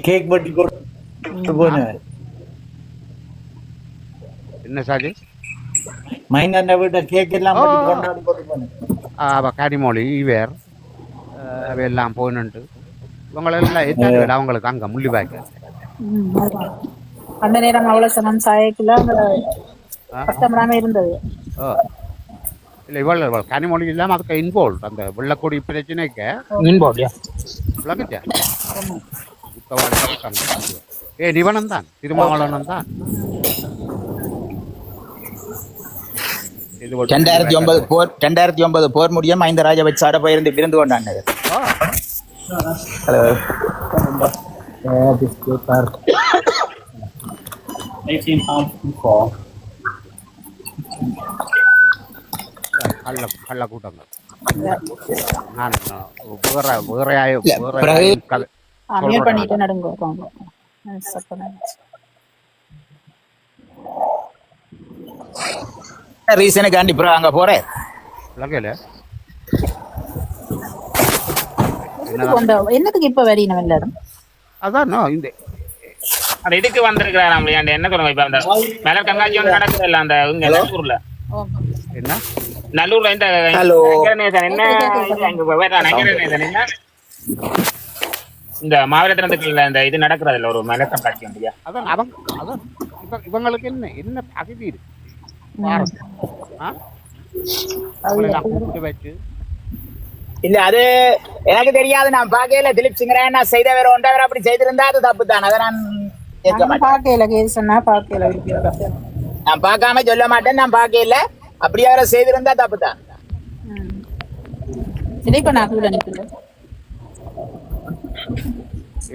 கேக் பட்டி கொடுத்து போனேன். என்ன சாஜி மைனா வீட்டை கேக் எல்லாம் கொண்டாடி போட்டு போனேன். அவ கனிமொழி இவர் அவையெல்லாம் போயிட்டு இவங்களெல்லாம் என்ன அவங்களுக்கு அங்க முள்ளிவாய்க்கால் அந்த நேரம் அவ்வளவு சமம் சாயக்குள்ள கஷ்டப்படாம இருந்தது. இல்லை இவ்வளோ கனிமொழி இல்லாமல் அதுக்கு இன்வால்வ் அந்த வெள்ளக்கொடி பிரச்சனைக்கு விளங்குச்சா நிவனம் தான் திருமாவளவனம் தான். 2009 போர் முடியும் மஹிந்த ராஜபக்ச போயிருந்து விருந்து கொண்டாடினது. கள்ள கூட்டங்கள் ரீசனுக்காண்டி அங்க போறேன். என்னத்துக்கு இப்ப வரி நம்ம எல்லாரும் அதான் இந்த அது இதுக்கு வந்திருக்கிறாராம் என்ன சொல்லுங்க. இப்ப அந்த மலர் கண்காட்சி ஒன்று நடக்குது இல்ல அந்த நல்லூர்ல, என்ன நல்லூர்ல இந்த இந்த மாவட்டத்துல இந்த இது நடக்கிறது இல்ல ஒரு மலர் கண்காட்சி இல்லையா? அதான் அதான் இவங்களுக்கு என்ன தகுதி இருக்கு வச்சு இல்ல அது எனக்கு தெரியாது. நான் பாக்கையில திலீப் சிங்கரன் செய்த வேற ஒன்றவர் அப்படி செய்திருந்தா அது தப்பு தான். அதை நான் நான் பார்க்காம சொல்ல மாட்டேன். நான் பாக்கையில அப்படி அவரை செய்திருந்தா தப்பு தான்.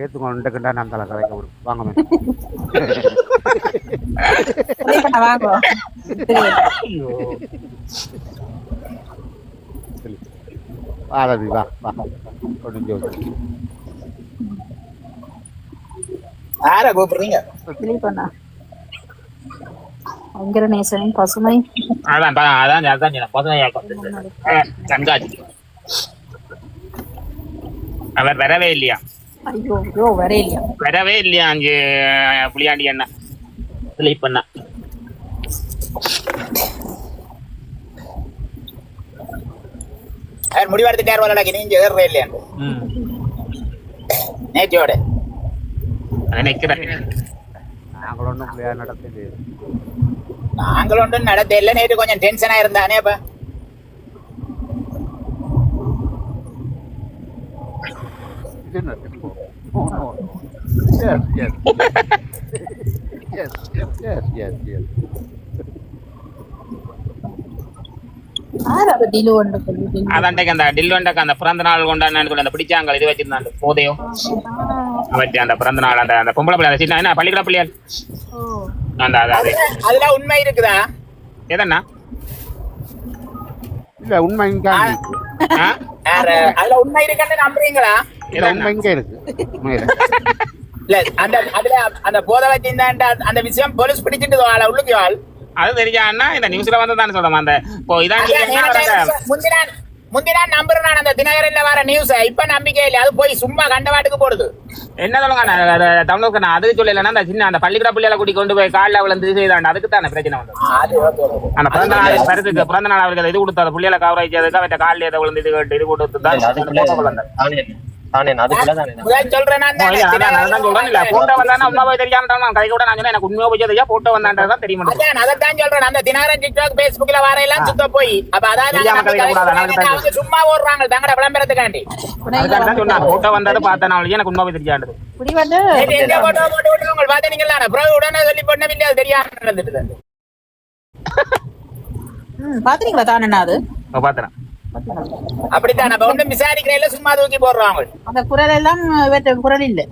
ஏத்துக்கொண்டுக்கிட்டா நான் தலை கதைக்க வாங்க ஆரதி வா வா கொஞ்சம் யார கூப்பிடுறீங்க? பசுமை கண்காட்சி அவர் வரவே இல்லையா? வரவே இல்லையா அஞ்சு புளியாண்டி அண்ணா திலீப் அண்ணா. முடிவெடுத்துட்டார் வரலாக்கி நீங்க ஏறுற இல்லையா நேற்றோட நாங்கள் ஒன்றும் நடத்தது. நாங்கள் ஒன்றும் நடத்த இல்லை. நேற்று கொஞ்சம் டென்ஷனா இருந்தானே. அப்ப அதான்டைக்கு அந்த டில்வண்டக்கு அந்த பிறந்த நாள் கொண்டாடினான்னு சொல்லி அந்த பிடிச்சாங்க இது வச்சிருந்தாங்க போதையோ வச்சு அந்த பிறந்த நாள் அந்த அந்த பொம்பளை பிள்ளை சின்ன என்ன பள்ளிக்கூட பிள்ளையார் அந்த அதுல உண்மை இருக்குதா? எதண்ணா இல்ல உண்மை அதுல உண்மை இருக்குன்னு நம்புறீங்களா? உண்மை இங்க இருக்கு. இல்ல அந்த அதுல அந்த போதை வச்சிருந்தா அந்த விஷயம் போலீஸ் பிடிச்சிட்டு ஆள உள்ளுக்கு ஆள் அது தெரியாதுன்னா இந்த நியூஸ்ல வந்து சொல்றோம். அந்த இப்போ இதான் முந்தினா நம்புறேன் நான் அந்த தினகரன்ல வர நியூஸ். இப்ப நம்பிக்கை இல்லை. அது போய் சும்மா கண்டவாட்டுக்கு போடுது. என்ன சொல்லுங்க தமிழுக்கு நான் அதுக்கு சொல்லலைன்னா அந்த சின்ன அந்த பள்ளிக்கூட பிள்ளைகளை கூட்டி கொண்டு போய் காலில் விழுந்து செய்தாண்டு அதுக்கு தானே பிரச்சனை வந்தது. அந்த பிறந்த நாள் பரிசுக்கு பிறந்த நாள் அவருக்கு இது கொடுத்து அந்த பிள்ளைகளை கவர் ஆயிச்சதுக்கு அவற்றை காலில் இதை விழுந்து இது கேட்டு இது கொடுத்து தான் சும்மா ஓடுறாங்க தங்கட விளம்பரத்துக்காண்டி வந்தது பார்த்தனால எனக்கு உண்மை தெரியாது. உடனே சொல்லி பண்ண தெரியாம பாத்தீங்களா தானே அது பாத்துறேன். அப்படித்தான் நம்ம ஒன்றும் விசாரிக்கிறேன் சும்மா தூக்கி போடுறாங்க. அந்த குரல் எல்லாம் வேற குரல் இல்ல.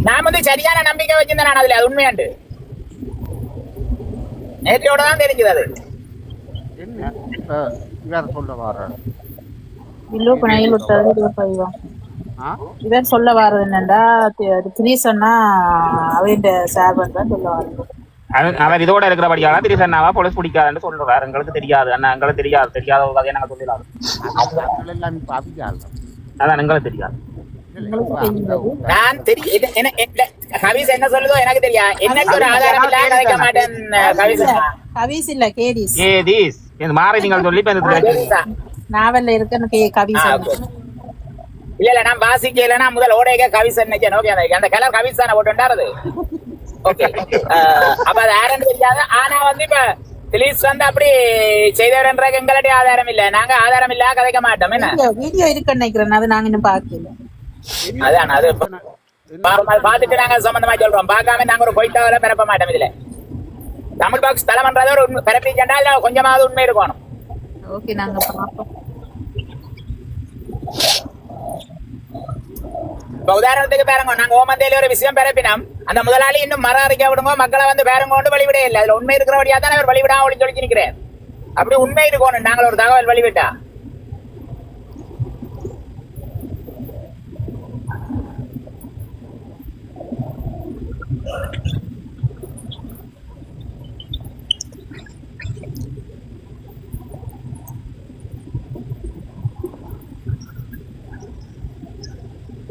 நான் வந்து சரியான நம்பிக்கை வச்சிருந்தேன் நான் அதுல, அது உண்மையாண்டு நேற்றையோட தான் தெரிஞ்சது. அது என்ன வேற சொல்ல வர இவன் சொல்ல வர்றது என்னண்டா திரீசன்னா அவன் சார்பன் தான் சொல்ல வர்றது. அவர் இதோட இருக்கிறபடியால திரிசன்னாவா போலீஸ் பிடிக்காதுன்னு சொல்றாரு. எங்களுக்கு தெரியாது அண்ணா, எங்களுக்கு தெரியாத ஒரு கதையை நாங்க சொல்லிடலாம். அதான் எங்களுக்கு தெரியாது. நான் கவிஸ் என்ன சொல்லுதோ எனக்கு தெரியா. எனக்கு ஒரு ஆதாரம் இல்ல கதைக்க மாட்டேன். கவிஸ் இல்ல கேடிஸ் இந்த மாறி நீங்கள் சொல்லி நாவல்ல இருக்கு கவிஸ் இல்ல நான் வாசிக்கலன்னா முதல் ஓடைக்க கவிஸ் நினைச்சேன். ஓகே அந்த கலர் கவிஸ் தானே போட்டுட்டாரு. ஓகே அப்ப அது யாருன்னு தெரியாது. ஆனா வந்து இப்ப திலீஸ் வந்து அப்படி செய்தவர்ன்ற எங்களுடைய ஆதாரம் இல்ல. நாங்க ஆதாரம் இல்ல கதைக்க மாட்டோம். என்ன வீடியோ இருக்கு நினைக்கிறேன், அது நாங்க இன்னும் பாக்கல. அதான் அது பாத்துட்டு நாங்க சம்பந்தமா சொல்றோம். பார்க்காம நாங்க ஒரு பொய்த்தாவல பிறப்ப மாட்டோம். இதுல தமிழ் பாக்ஸ் தலைமன்றத ஒரு பிறப்பிச்சா கொஞ்சமாவது உண்மை இருக்கணும். ஓகே நாங்க பாப்போம். இப்ப உதாரணத்துக்கு பாருங்க, நாங்க ஓமந்தேல ஒரு விஷயம் பிறப்பினோம். அந்த முதலாளி இன்னும் மரம் அரைக்க விடுங்க, மக்களை வந்து பேரங்க கொண்டு வழிவிட இல்லை. அதுல உண்மை இருக்கிறபடியா தான் அவர் வழிவிடா ஒளி சொல்லி நிற்கிறேன். அப்படி உண்மை இருக்கணும். நாங்கள் ஒரு தகவல் வழிவிட்டா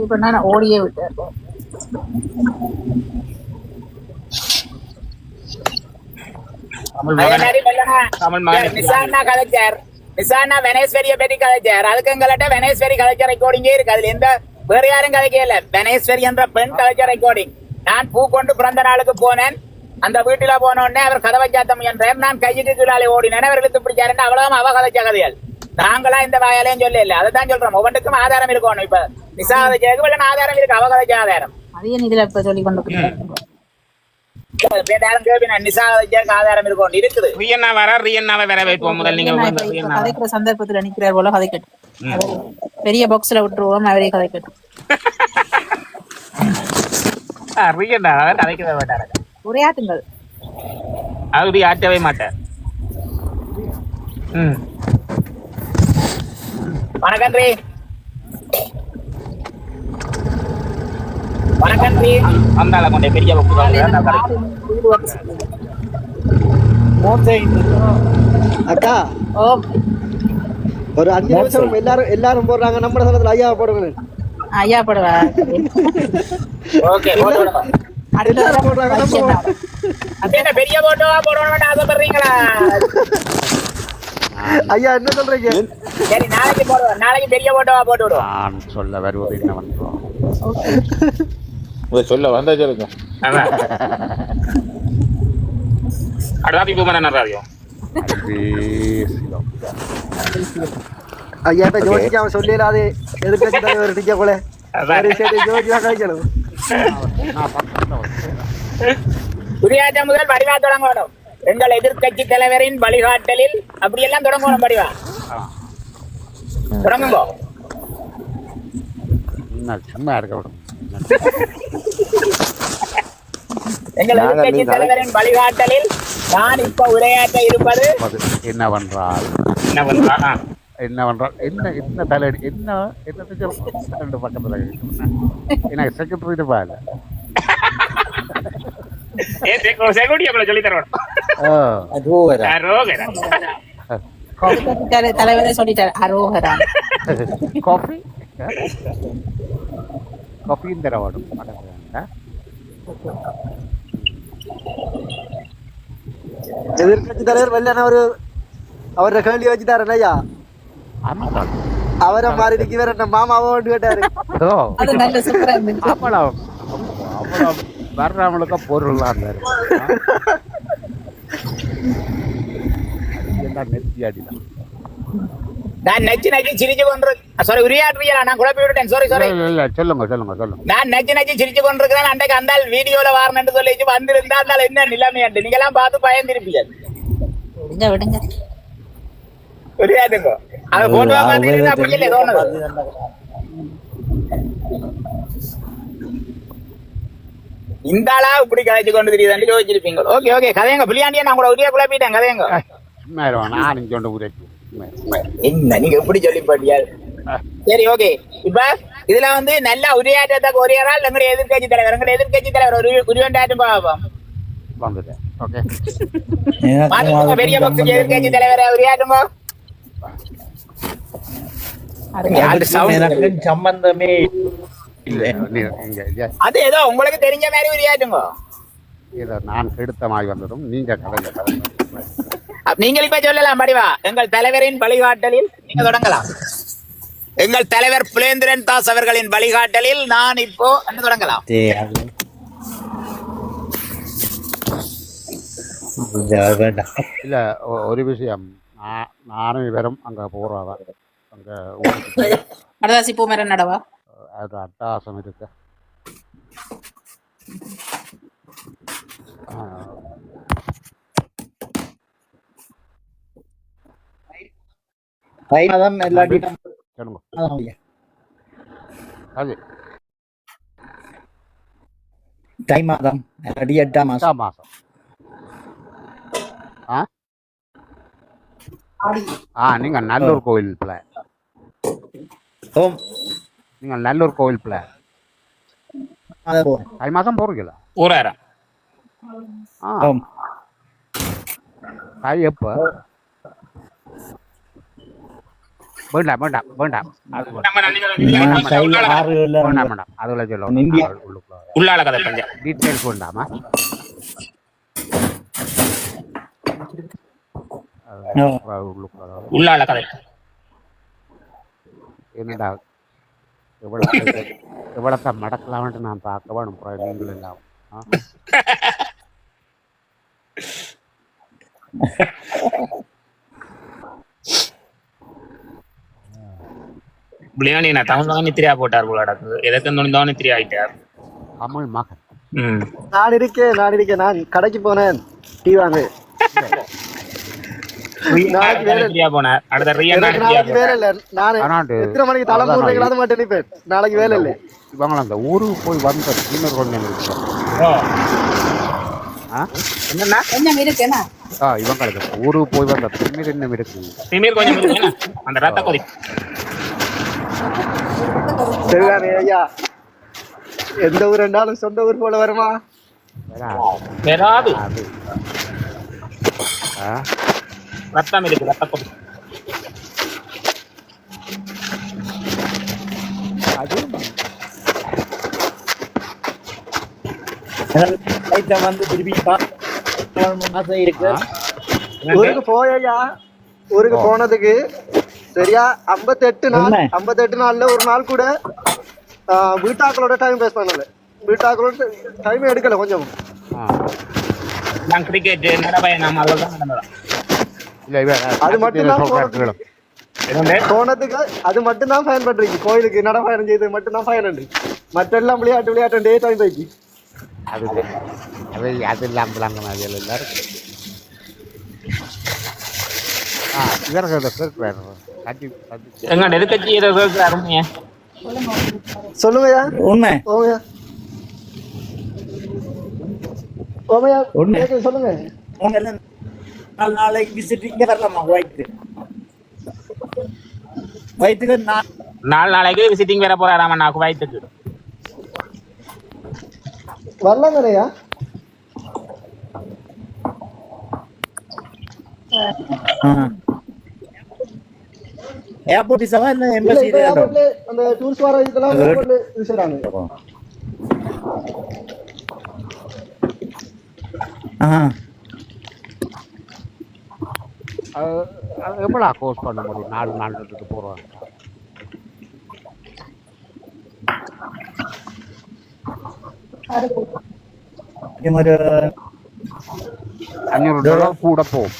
இப்ப நான் ஓடியே விட்டேன். அதுக்கு எங்கள்ட்ட வெனேஸ்வரி கதைச்ச ரெக்கார்டிங்கே இருக்கு. அதுல எந்த வேற யாரும் கதைக்கல. வெனேஸ்வரி என்ற பெண் கதைச்ச ரெக்கார்டிங். நான் பூ கொண்டு பிறந்த நாளுக்கு போனேன். அந்த வீட்டுல போன உடனே அவர் கதவை சாத்த முயன்றார். நான் கையுக்கு கீழே ஓடினேன். அவர் இழுத்து பிடிச்சாரு. அவ்வளவு அவ கதைச்ச கதையால் நாங்களா இந்த வாயாலையும் சொல்ல இல்ல. அதுதான் சொல்றோம். ஒவ்வொன்றுக்கும் ஆதாரம் இருக்கணும். இப்ப நிசா கதைச்ச ஆதாரம் இருக்கு, அவ கதைச்ச ஆதாரம். அதையும் இதுல இப்ப சொல்லி கொண்டு ஆதாரம் இருக்கும் இருக்குது. கதைக்கிற சந்தர்ப்பத்துல நிக்கிறார் போல கதைக்கட்டும். பெரிய பாக்ஸ்ல விட்டுருவோம், அவரே கதைக்கட்டும். உரையாட்டுங்கள். அவரு ஆட்டவே மாட்டார். வணக்கம் ரீ. வணக்கம் ரீ. அந்தால கொண்டே பெரிய அக்கா ஒரு 5 நிமிஷம் எல்லாரும் போடுறாங்க. நம்ம சமயத்துல ஐயா போடுங்க. ஐயா போடுவா. ஓகே போடுறாங்க. பெரிய போட்டோவா போடணும்னு ஆசைப்படுறீங்களா? ஐயா என்ன சொல்றீங்க? சரி நாளைக்கு போடுவோம். நாளைக்கு பெரிய போட்டோவா போட்டு விடுவோம். நான் சொல்ல வருவது என்ன பண்றோம் சொல்ல வந்தா சொல்லுங்க. ஐயா யோசிக்காம சொல்லலாது எதிர்கட்சி தலைவர் டிக்க போல யோசிக்கா கழிக்கணும். குடியாட்டம் முதல் வடிவா தொடங்கணும். எங்கள் எதிர்கட்சி தலைவரின் வழிகாட்டலில் அப்படியெல்லாம் தொடங்கணும். வடிவா தொடங்குங்க. சும்மா இருக்க விடும். எங்கள் எதிர்கட்சி தலைவரின் வழிகாட்டலில் நான் இப்ப உரையாற்ற இருப்பது என்னவென்றால் என்ன தலையடி என்ன பக்கத்துல எனக்கு செக்ரட்டரி பால சொல்லி தருவோம். தலைவரே சொல்லிட்டாரு அரோகரா. காஃபியும் தரவாடும். எதிர்கட்சி தலைவர் வெள்ளன அவரை கேள்வி வச்சுட்டாரு ஐயா. அவரை மாறி வேற என்ன மாமாவோ கேட்டாரு. வர்றவங்களுக்கு பொருள்லாம் நெத்தி அடிதான். நான் நச்சு நச்சு சிரிச்சு கொண்டு சாரி உரையாற்றுறியா நான் குழப்பி விட்டுட்டேன் சாரி சாரி இல்ல சொல்லுங்க நான் நச்சு நச்சு சிரிச்சு கொண்டிருக்கிறேன் அன்றைக்கு அந்த வீடியோல வாரணும்னு சொல்லி வந்திருந்தா அந்த என்ன நிலைமையாண்டு நீங்க எல்லாம் பார்த்து பயந்திருப்பீங்க விடுங்க உரையாட்டுங்க அது போட்டோ பார்த்து அப்படி இல்லை தோணுது இந்த ஆளா இப்படி கதைச்சு கொண்டு தெரியுதாண்டு யோசிச்சிருப்பீங்க ஓகே ஓகே கதையங்க பிள்ளையாண்டியா நான் கூட உரிய குழப்பிட்டேன் கதையங்க நான் சொன்ன உரைக்கு என்ன நீங்க எப்படி சொல்லி பாட்டியா சரி ஓகே இப்ப இதுல வந்து நல்ல உரையாற்றத்தக்க ஒரேயால் எங்களுடைய எதிர்கட்சி தலைவர் ஒரு உருவண்டாட்டும் பாப்போம் வந்துட்டேன் ஓகே பெரிய பக்தர் எதிர்கட்சி தலைவர் உரையாற்றுங்க எனக்கு சம்பந்தமே அது ஏதோ உங்களுக்கு தெரிஞ்ச மாதிரி உரையாற்றுங்க இதை நான் கெடுத்த மாதிரி வந்துடும் நீங்க கதை நீங்கள் இப்ப சொல்லலாம் படிவா எங்கள் தலைவரின் வழிகாட்டலில் நீங்க தொடங்கலாம் எங்கள் தலைவர் புலேந்திரன் தாஸ் அவர்களின் வழிகாட்டலில் நான் இப்போ என்ன தொடங்கலாம் இல்ல ஒரு விஷயம் நானும் இவரும் அங்க போறாதான் அங்க அடதாசி பூ மரம் நடவா அது அட்டகாசம் இருக்கு அது தை மாதம் அடி 8 மாசம் நீங்க நல்லூர் கோவில் பிள்ளை நீங்க நல்லூர் கோவில் பிள்ளை தை மாசம் போறீங்களா ஊராயிரம் தை எப்ப வேண்டாம் வேண்டாம் வேண்டாம் வேண்டாம் அதுல சொல்ல உள்ளால கதை பஞ்சம் டீட்டெயில்ஸ் வேண்டாமா உள்ளால கதை என்னடா எவ்வளோ மடக்கலாம்ட்டு நான் பார்க்க வேணும் நீங்கள் எல்லாம் பிள்ளையாண்டி நான் தமிழ் நித்திரியா போட்டார் போல நடக்குது எதற்கு தோணி நித்திரியா ஆயிட்டார் தமிழ் மகன் நான் இருக்கேன் நான் கடைக்கு போனேன் டீ வாங்க போனார் அடுத்த வேலை இல்ல நான் எத்தனை மணிக்கு தலைமுறை மட்டும் நிப்பேன் நாளைக்கு வேலை இல்லை இவங்க அந்த ஊருக்கு போய் வந்த இன்னொரு கொஞ்சம் என்னன்னா இவங்களுக்கு ஊருக்கு போய் வந்த திமிர் இன்னும் இருக்கு திமிர் கொஞ்சம் அந்த ரத்த கொதி சரிதானே ஐயா எந்த ஊர் ரெண்டாலும் சொந்த ஊர் போல வருமா வராது ரத்தம் இருக்கு ரத்த கொதி வந்து திருப்பி மாசம் இருக்கு ஊருக்கு போயா ஊருக்கு போனதுக்கு சரியா 58 நாள்ல ஒரு நாள் கூட வீட்டாக்களோட டைம் வேஸ்ட் பண்ணல வீட்டாக்களோட டைம் எடுக்கல கொஞ்சம் நான் கிரிக்கெட் நடப்பயணம் அதெல்லாம் நடந்ததா அது மட்டும்தான் போனதுக்கு அது மட்டும்தான் ஃபைன் பண்றீங்க கோயிலுக்கு நடப்பயணம் செய்து மட்டும்தான் ஃபைன் உண்டு மற்ற எல்லாம் விளையாட்டு டே டைம் போயிடுச்சு அது இல்லாமல் எல்லாரும் எங்க எதிர்கட்சி அருமையா சொல்லுங்கய்யா உண்மை சொல்லுங்க நாளைக்கு விசிட்டிங்க வரலாமா வயிற்றுக்கு நாளைக்கு விசிட்டிங் வேற போறாராமா நான் குவைத்துக்கு வரலாங்கய்யா ஏர்போர்ட் விசாவா இல்ல எம்பசி அந்த டூரிஸ்ட் வர இதெல்லாம் ஏர்போர்ட்ல விசாராங்க எவ்வளோ கோர்ஸ் பண்ண முடியும் 4 நாளுக்கு போகிறாங்க $500 கூட போகும்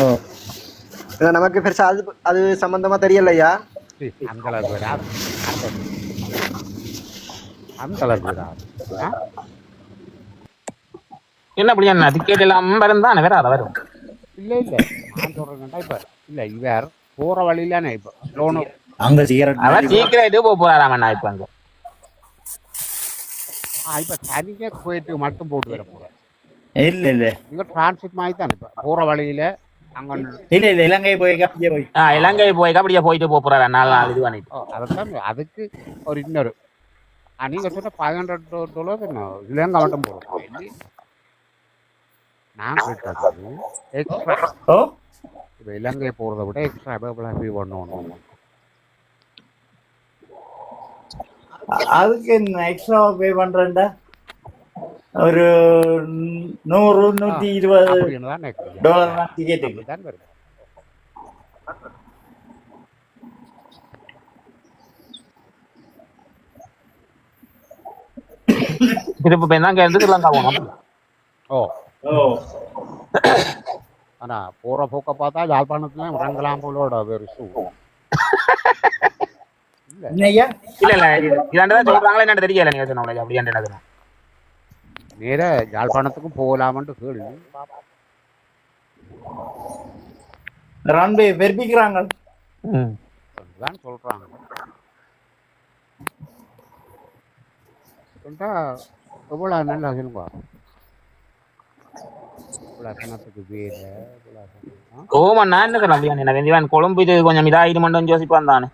ஓ நமக்கு பெருசா அது சம்பந்தமா தெரியலையா? அந்த அளவுக்கு வராது. அந்த அளவுக்கு வராது. என்ன புளியா டிக்கெட் எல்லாம் இருந்தானே வேற வரும். இல்லை நான் சொல்றேன்டா இப்ப இல்லை இவர் போற வழியிலானே இப்ப லோனு அங்க சிகரெட் அதான் சீக்கிரம் போக போறாராமண்ணா இப்ப அங்க. இப்ப தனியா போயிட்டு மட்டும் போட்டு வர போறேன். இல்ல இங்க டிரான்சிட் மாதிரி தானே இப்ப போற வழியில அங்க இல்ல இலங்கை போய் இலங்கை போய் அப்படியே போயிட்டு போறாரு 4 நாள் இது பண்ணி. அதான் அதுக்கு ஒரு இன்னொரு நீங்க சொன்ன $500 என்ன இலங்கை மட்டும் போறோம். நான் கேட்டது எக்ஸ்ட்ரா இப்போ இலங்கை போறதை விட எக்ஸ்ட்ரா பே பண்ணணும். அதுக்கு என்ன எக்ஸ்ட்ரா பே பண்றேன்டா ஒரு $100-120 டிக்கெட்டுக்கு தான் வருது. திருப்பி போய் தான் இருந்து ஸ்ரீலங்கா போகணும். ஆனா போற போக்க பார்த்தா யாழ்ப்பாணத்துல ரங்கலாம் போலோட வேறு இல்ல இதாண்டதான் சொல்றாங்களா என்ன தெரியல. நீங்க சொன்ன அப்படி என்ன நேர யாழ்ப்பாணத்துக்கும் போகலாமன்ட்டு கேள்வி ரன்பே பெருப்பிக்கிறாங்க தான் சொல்றாங்க. எவ்வளவு நல்லா சொல்லுவா ஓமண்ணா என்ன சொல்ல கொழும்பு இது கொஞ்சம் இதாயிடுமான்னு யோசிப்பான் தானே.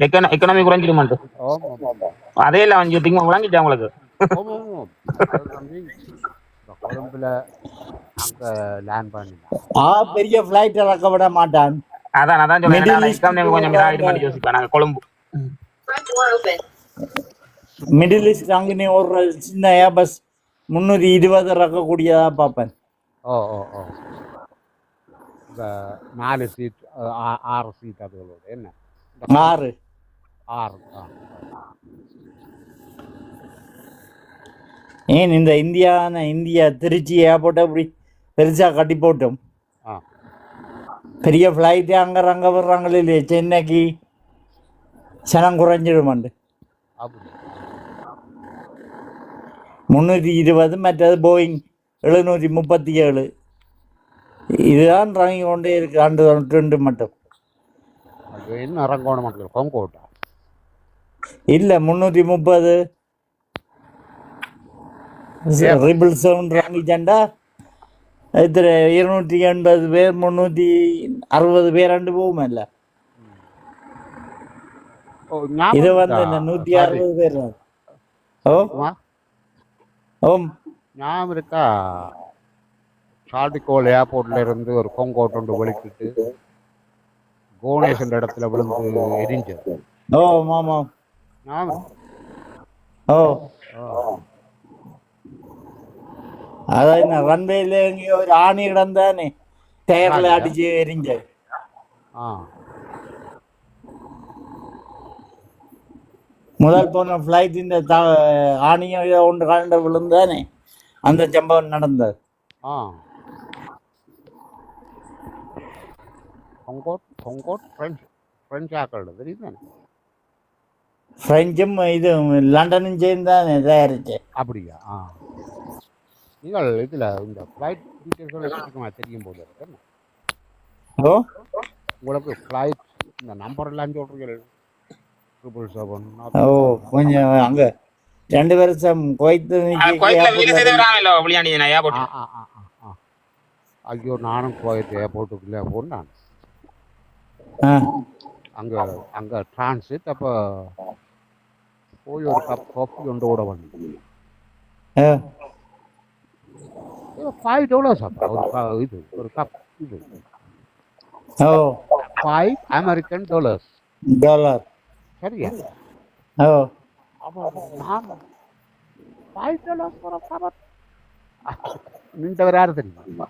எக்கனாமி குறைஞ்சிடுமான் அதே இல்லை கொஞ்சம் திங்க விளங்கிட்டேன் உங்களுக்கு. கொழும்புல அங்க லேண்ட் பண்ணி பெரிய பிளைட் இறக்க விட மாட்டான். அதான் சொல்றேன் கொஞ்சம் இதாயிடுமான்னு யோசிப்பேன் நாங்க கொழும்பு. மிடில் ஈஸ்ட் அங்கே நீ ஒரு சின்ன ஏபஸ் 320 இறக்கக்கூடியதா பார்ப்பேன். 4 சீட் 6 சீட் அதுகளோட என்ன 6 ஏன் இந்த இந்தியா திருச்சி ஏர்போர்ட்டை அப்படி பெருசா கட்டி போட்டோம். பெரிய ஃப்ளைட்டு அங்கே வர்றாங்களே இல்லையா சென்னைக்கு சனம் குறைஞ்சிடுமாண்டு. 320 மற்றது போயிங் 737 இதுதான் இறங்கி கொண்டே இருக்கு. 2 மட்டும் என்ன இறங்கணும் மட்டும் கொங்கோட்டா இல்லை 330 ரிபிள் சவுண்ட் இறங்கிச்சாண்டா. இத்தனை 280 பேர் 360 பேர் ரெண்டு போகுமா இல்லை. இது வந்து 160 பேர். ஞாபகம் இருக்கா சால்டிகோல் ஏர்போர்ட்ல இருந்து ஒரு கொங்கோட் ஒன்று வலிக்கிட்டு கோனேஷன் இடத்துல விழுந்து எரிஞ்சது. அதான் என்ன ரன்வேல எங்கேயோ ஒரு ஆணி இடம் தானே டயர்ல அடிச்சு எரிஞ்சது. முதல் போன ஃப்ளைட் இந்த ஆணியம் ஒன்று கலண்ட விழுந்தானே அந்த சம்பவம் நடந்தது. பிரெஞ்சும் இது லண்டனும் சேர்ந்தானே தயாரிச்சு. அப்படியா? நீங்கள் இதுல இந்த ஃப்ளைட் டீட்டெயில்ஸ் தெரியும் போது உங்களுக்கு ஃப்ளைட் இந்த நம்பர் எல்லாம் சொல்றீங்க. கொஞ்சம் அங்க 2 வருஷம் ஐயோ நானும் குவைத் ஏர்போர்ட்டுக்குள்ள போனான். அங்க டிரான்சிட் அப்ப போய் ஒரு கப் காஃபி கொண்டு ஓட வந்து $5 இது ஒரு கப் இது $5 சரியா? நின்றவர் யாரு தெரியுமா?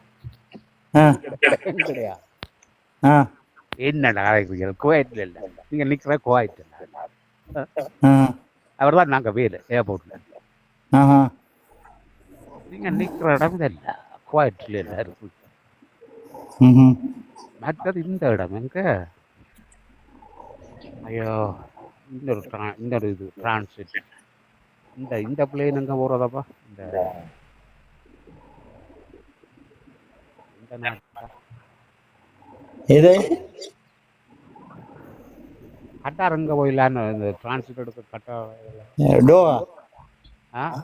என்னடா குவைட்ல இல்ல நீங்க நிக்கிற குவைட் அவர் தான் நாங்க வேலை ஏர்போர்ட்ல நீங்க நிக்கிற இடம் இல்ல குவைட்ல இல்ல இருக்கு. மற்றது இந்த இடம் எங்க ஐயோ இன்னொரு இது டிரான்சிட் இந்த பிளேன் எங்க போறதாப்பா இந்த எது கட்டார் எங்க போயிடலான்னு இந்த டிரான்சிட் எடுக்க கட்டார் டோவா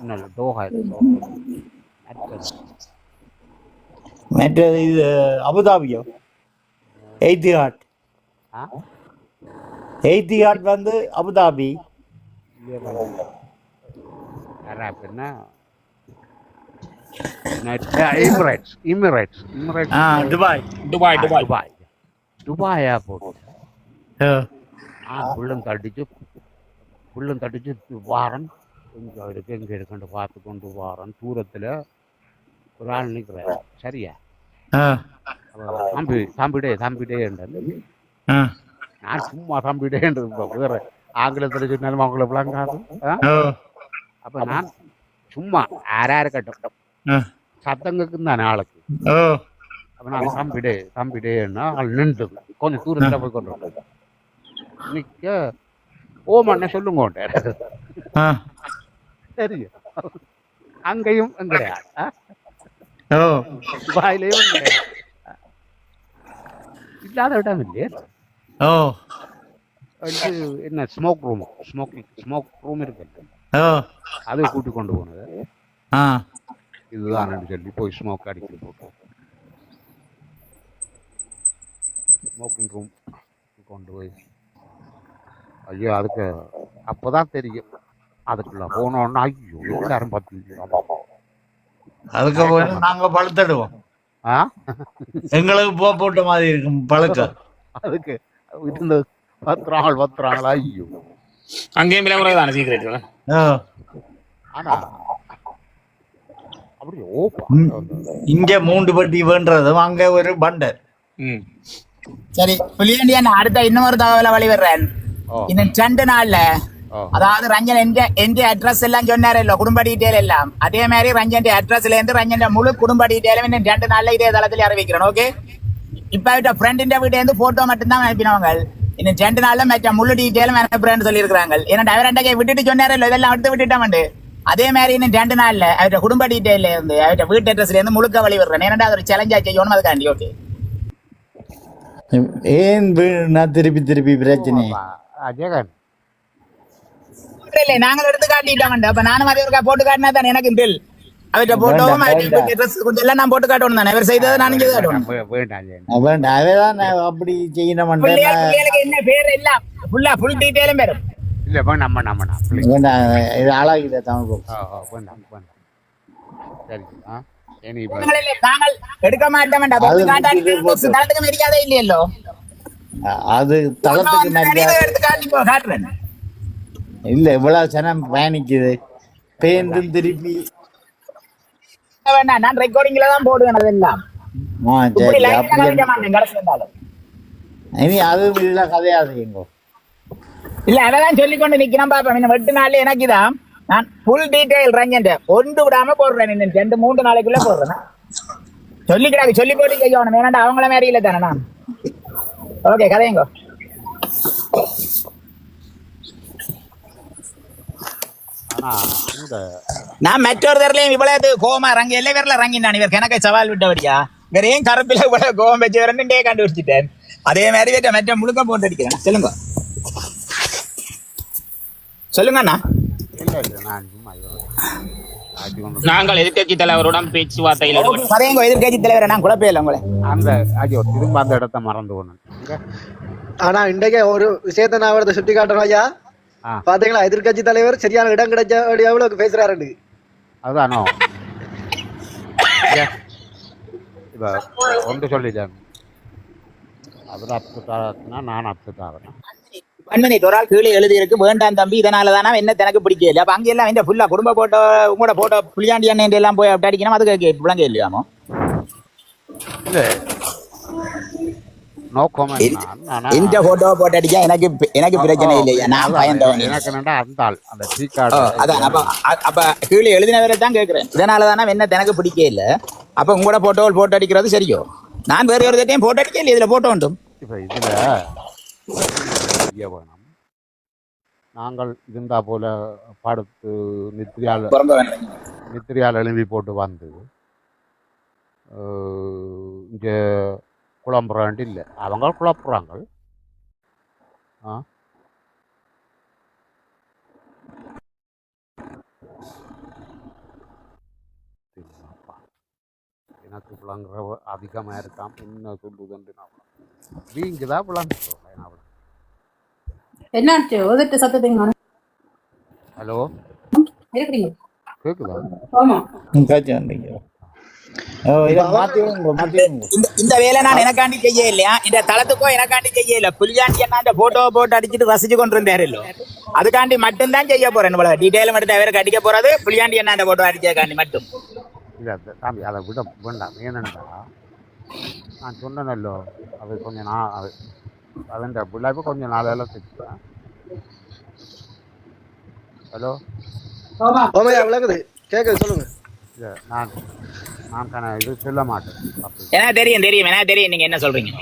இன்னொரு டோஹா மற்றது இது அபுதாபியோ எய்திஹாட் வந்து அபுதாபி என்ன எமிரேட்ஸ் துபாய் ஏர்போர்ட் புள்ளம் தடிச்சு வாரன் எங்க இருக்குன்னு பார்த்து கொண்டு வாரன் தூரத்துல ஒரு ஆள் நிற்கிறார் சரியா தம்பிடே நான் சும்மா தம்பிடேன்றது வேற ஆங்கிலத்தில் சொன்னாலும் அவங்கள விளங்காது அப்ப நான் சும்மா யாரா இருக்கட்டும் சத்தங்களுக்கு தானே ஆளுக்கு அப்ப நான் தம்பிடேன்னா ஆள் நின்று கொஞ்சம் தூரத்துல போய் கொண்டு நிக்க ஓமண்ண சொல்லுங்க தெரியும் அங்கேயும் கிடையாது துபாயிலையும் கிடையாது இல்லாத இடம் இல்லையே என்ன ஸ்மோக் ரூம் இருக்கு அதை கூட்டி கொண்டு போனது இதுதான் சொல்லி போய் ஸ்மோக் அடிக்கடி போட்டோம் ஸ்மோக்கிங் ரூம் கொண்டு போய் ஐயோ அதுக்கு அப்போதான் தெரியும் அதுக்குள்ள போனோன்னா ஐயோ எல்லாரும் பார்த்து அதுக்கு போய் நாங்க பழுத்தடுவோம் எங்களுக்கு போட்ட மாதிரி இருக்கும் பழுக்க அதுக்கு இருந்த பத்துறாங்களா ஐயோ அங்கேயும் விளம்பரம் சீக்கிரம் ஆனா அப்படி இங்க 3 பட்டி வேண்டதும் அங்க ஒரு பண்டர் சரி புலியண்டியா அடுத்த இன்னொரு தகவலை வழிவிடுறேன் இன்னும் 2 நாள்ல அதாவது ரஞ்சன் எந்த அட்ரஸ் எல்லாம் சொன்னாரല്ലോ குடும்ப டீட்டெயில் எல்லாம் அதே மாதிரி ரஞ்சன் அட்ரஸ்ல இருந்து ரஞ்சன் முழு குடும்ப டீட்டெயிலும் இன்னும் 2 நாள்ல இதே தளத்தில் அறிவிக்கிறேன் ஓகே இப்ப ஃப்ரெண்டின் வீட்டை இருந்து போட்டோ மட்டும்தான் அனுப்பினவங்க இன்னும் 2 நாள்ல மற்ற முழு டீட்டெயிலும் அனுப்புறேன்னு சொல்லியிருக்காங்க ஏன்னா அவர் ரெண்டே விட்டுட்டு சொன்னாரല്ലോ இதெல்லாம் எடுத்து விட்டுட்டோம் அதே மாதிரி இன்னும் 2 நாள்ல அவர்கிட்ட குடும்ப டீட்டெயில இருந்து அவர்கிட்ட வீட்டு அட்ரஸ்ல இருந்து முழுக்க வழி விடுறேன் ஏன்னா அது ஒரு சேலஞ்சா செய்யணும் அதுக்காண்டி ஓகே ஏன் நான் திருப்பி பிரச்சனை அஜயகன் இல்ல நாங்கள் எடுத்து காட்டிட்டோம் அப்ப நானும் அதே ஒரு போட்டு காட்டினா தான் எனக்கு பில் அவர்கிட்ட போட்டோவும் கொஞ்சம் எல்லாம் நான் போட்டு காட்டணும் தானே அவர் செய்ததை நான் இங்கே காட்டணும் வேண்டாம் அப்படி செய்யணும் என்ன பேர் எல்லாம் ஃபுல் டீட்டெயிலும் பேரும் இல்ல இது ஆளாகிட்ட தமிழ் சரி நாங்கள் எடுக்க மாட்டோம் தளத்துக்கு மரியாதை இல்லையல்லோ அது தளத்துக்கு எடுத்து காட்டி காட்டுறேன் இல்ல இவ்வளவு ஜனம் பயணிக்குது பேருந்தும் திருப்பி வேண்டாம் நான் ரெக்கார்டிங்ல தான் போடுவேன் அதெல்லாம் இனி அது இல்ல கதையாது எங்கோ இல்ல அதான் சொல்லி கொண்டு நிக்கிறேன் பாப்பா இன்னும் 8 நாள்ல எனக்கு தான் நான் ஃபுல் டீடைல் ரஞ்சன் ஒன்று விடாம போடுறேன் இன்னும் 2-3 நாளைக்குள்ள போடுறேன் சொல்லி போட்டு செய்யணும் வேணாண்டா அவங்கள மாதிரி இல்ல தானே நான் ஓகே கதையங்கோ நான் மற்றொரு தரலையும் இவ்வளவு கோமா ரங்க எல்லா பேர்ல ரங்கினான் இவர் கணக்கை சவால் விட்டபடியா வேற ஏன் கருப்பில இவ்வளவு கோவம் வச்சு வரண்டே கண்டுபிடிச்சிட்டேன் அதே மாதிரி மற்ற முழுக்க போட்டு அடிக்கிறேன் சொல்லுங்க அண்ணா நாங்கள் எதிர்கட்சி தலைவருடன் பேச்சுவார்த்தையில் எதிர்கட்சி தலைவரை நான் குழப்பம் இல்லை உங்களை திரும்ப அந்த இடத்த மறந்து போனேன் ஆனா இன்றைக்கு ஒரு விஷயத்த நான் சுட்டி காட்டுறோம் ஐயா பாத்தீங்களா எதிர்கட்சி தலைவர் சரியான இடம் கிடைச்ச எவ்வளவு பேசுறாரு அதுதானோ ஒன்று சொல்லிட்டேன் அவர் அப்செட்டாக நான் அப்செட் ஆகிறேன் ஒரு ஆள் கீழே எழுதி இருக்கு வேண்டாம் தம்பி இதனாலதானா என்ன எனக்கு பிடிக்கல அப்ப அங்க எல்லாம் இந்த ஃபுல்லா குடும்ப போட்டோ உங்களோட போட்டோ புளியாண்டி அண்ணன் எல்லாம் போய் அப்படி அடிக்கணும் அதுக்கு விளங்க இல்லையாமோ இந்த போட்டோ போட்டு அடிச்சா எனக்கு பிரச்சனை இல்லையா நான் பயந்தவன் அப்ப கீழே எழுதினவரை தான் கேட்கிறேன் இதனாலதானா என்ன எனக்கு பிடிக்க இல்ல அப்ப உங்களோட போட்டோ போட்டோ அடிக்கிறது சரியோ நான் வேற ஒரு தட்டையும் போட்டோ அடிக்கல, இதுல போட்டோ உண்டு. இப்போ இதில் செய்ய வேணும். நாங்கள் இருந்தா போல படுத்து நித்திரியால் எழுதி போட்டு வந்து இங்கே குழம்புறான்ட்டு இல்லை, அவங்க குழப்புறாங்க. எனக்கு விளங்குற அதிகமாக இருக்காம என்ன சொல்லுதுன்னு வீங்கு தான் விளங்குறோம். என்னாச்சு உதட்டு சத்தத்தையும் ஹலோ இருக்கிறீங்க? கேக்குதா? ஆமா இந்த வேலை நான் எனக்காண்டி செய்ய இல்லையா, இந்த தளத்துக்கோ எனக்காண்டி செய்ய இல்ல. புலியாண்டி என்ன அந்த போட்டோவை போட்டு அடிச்சுட்டு ரசிச்சு கொண்டு இருந்தாரு இல்ல, அதுக்காண்டி மட்டும்தான் செய்ய போறேன். டீட்டெயில் மட்டும் வேற கடிக்க போறது புலியாண்டி என்ன அந்த போட்டோ அடிச்சதுக்காண்டி மட்டும். இல்லை தம்பி அதை விட வேண்டாம். ஏனென்றா நான் சொன்னேன்னல்லோ, அது கொஞ்சம் நான் அதுன்ற பிள்ளைப்பு கொஞ்சம் நாளெல்லாம் தைச்சேன். ஹலோ விளக்குது, கேட்குது, சொல்லுங்க. இல்லை நான் இது சொல்ல மாட்டேன். எனக்கு தெரியும் எனக்கு தெரியும் நீங்க என்ன சொல்றீங்க.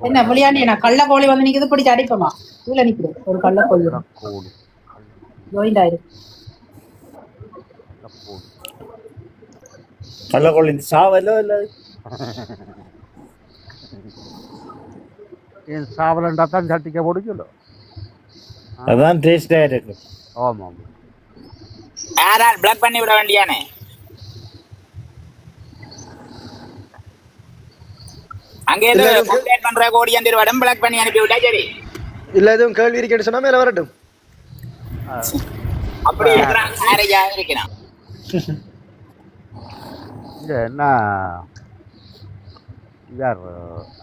என்ன புலியாண்டி நான் கள்ள கோழி வந்து நிக்குது, பிடிச்சி அடிப்போமா? கீழே நிக்குது ஒரு கள்ள கோழி ஜாயிண்ட் ஆயிருக்கு. கள்ளக்கோழி சாவலோ இல்லை சாவலண்டா தான் சட்டிக்க பிடிக்கலோ, அதான் டேஸ்டா இருக்கு. ஆமாம் யாரால் பிளாக் பண்ணி விட வேண்டியானே. அங்கே எதுவும் கம்ப்ளைண்ட் பண்ற கோடியாந்திர வடம் பிளாக் பண்ணி அனுப்பி விட்டா சரி. இல்ல எதுவும் கேள்வி இருக்கேன்னு சொன்னா மேல வரட்டும். அப்படி இருக்கிறான் யாரையா இருக்கிறான். என்ன யார்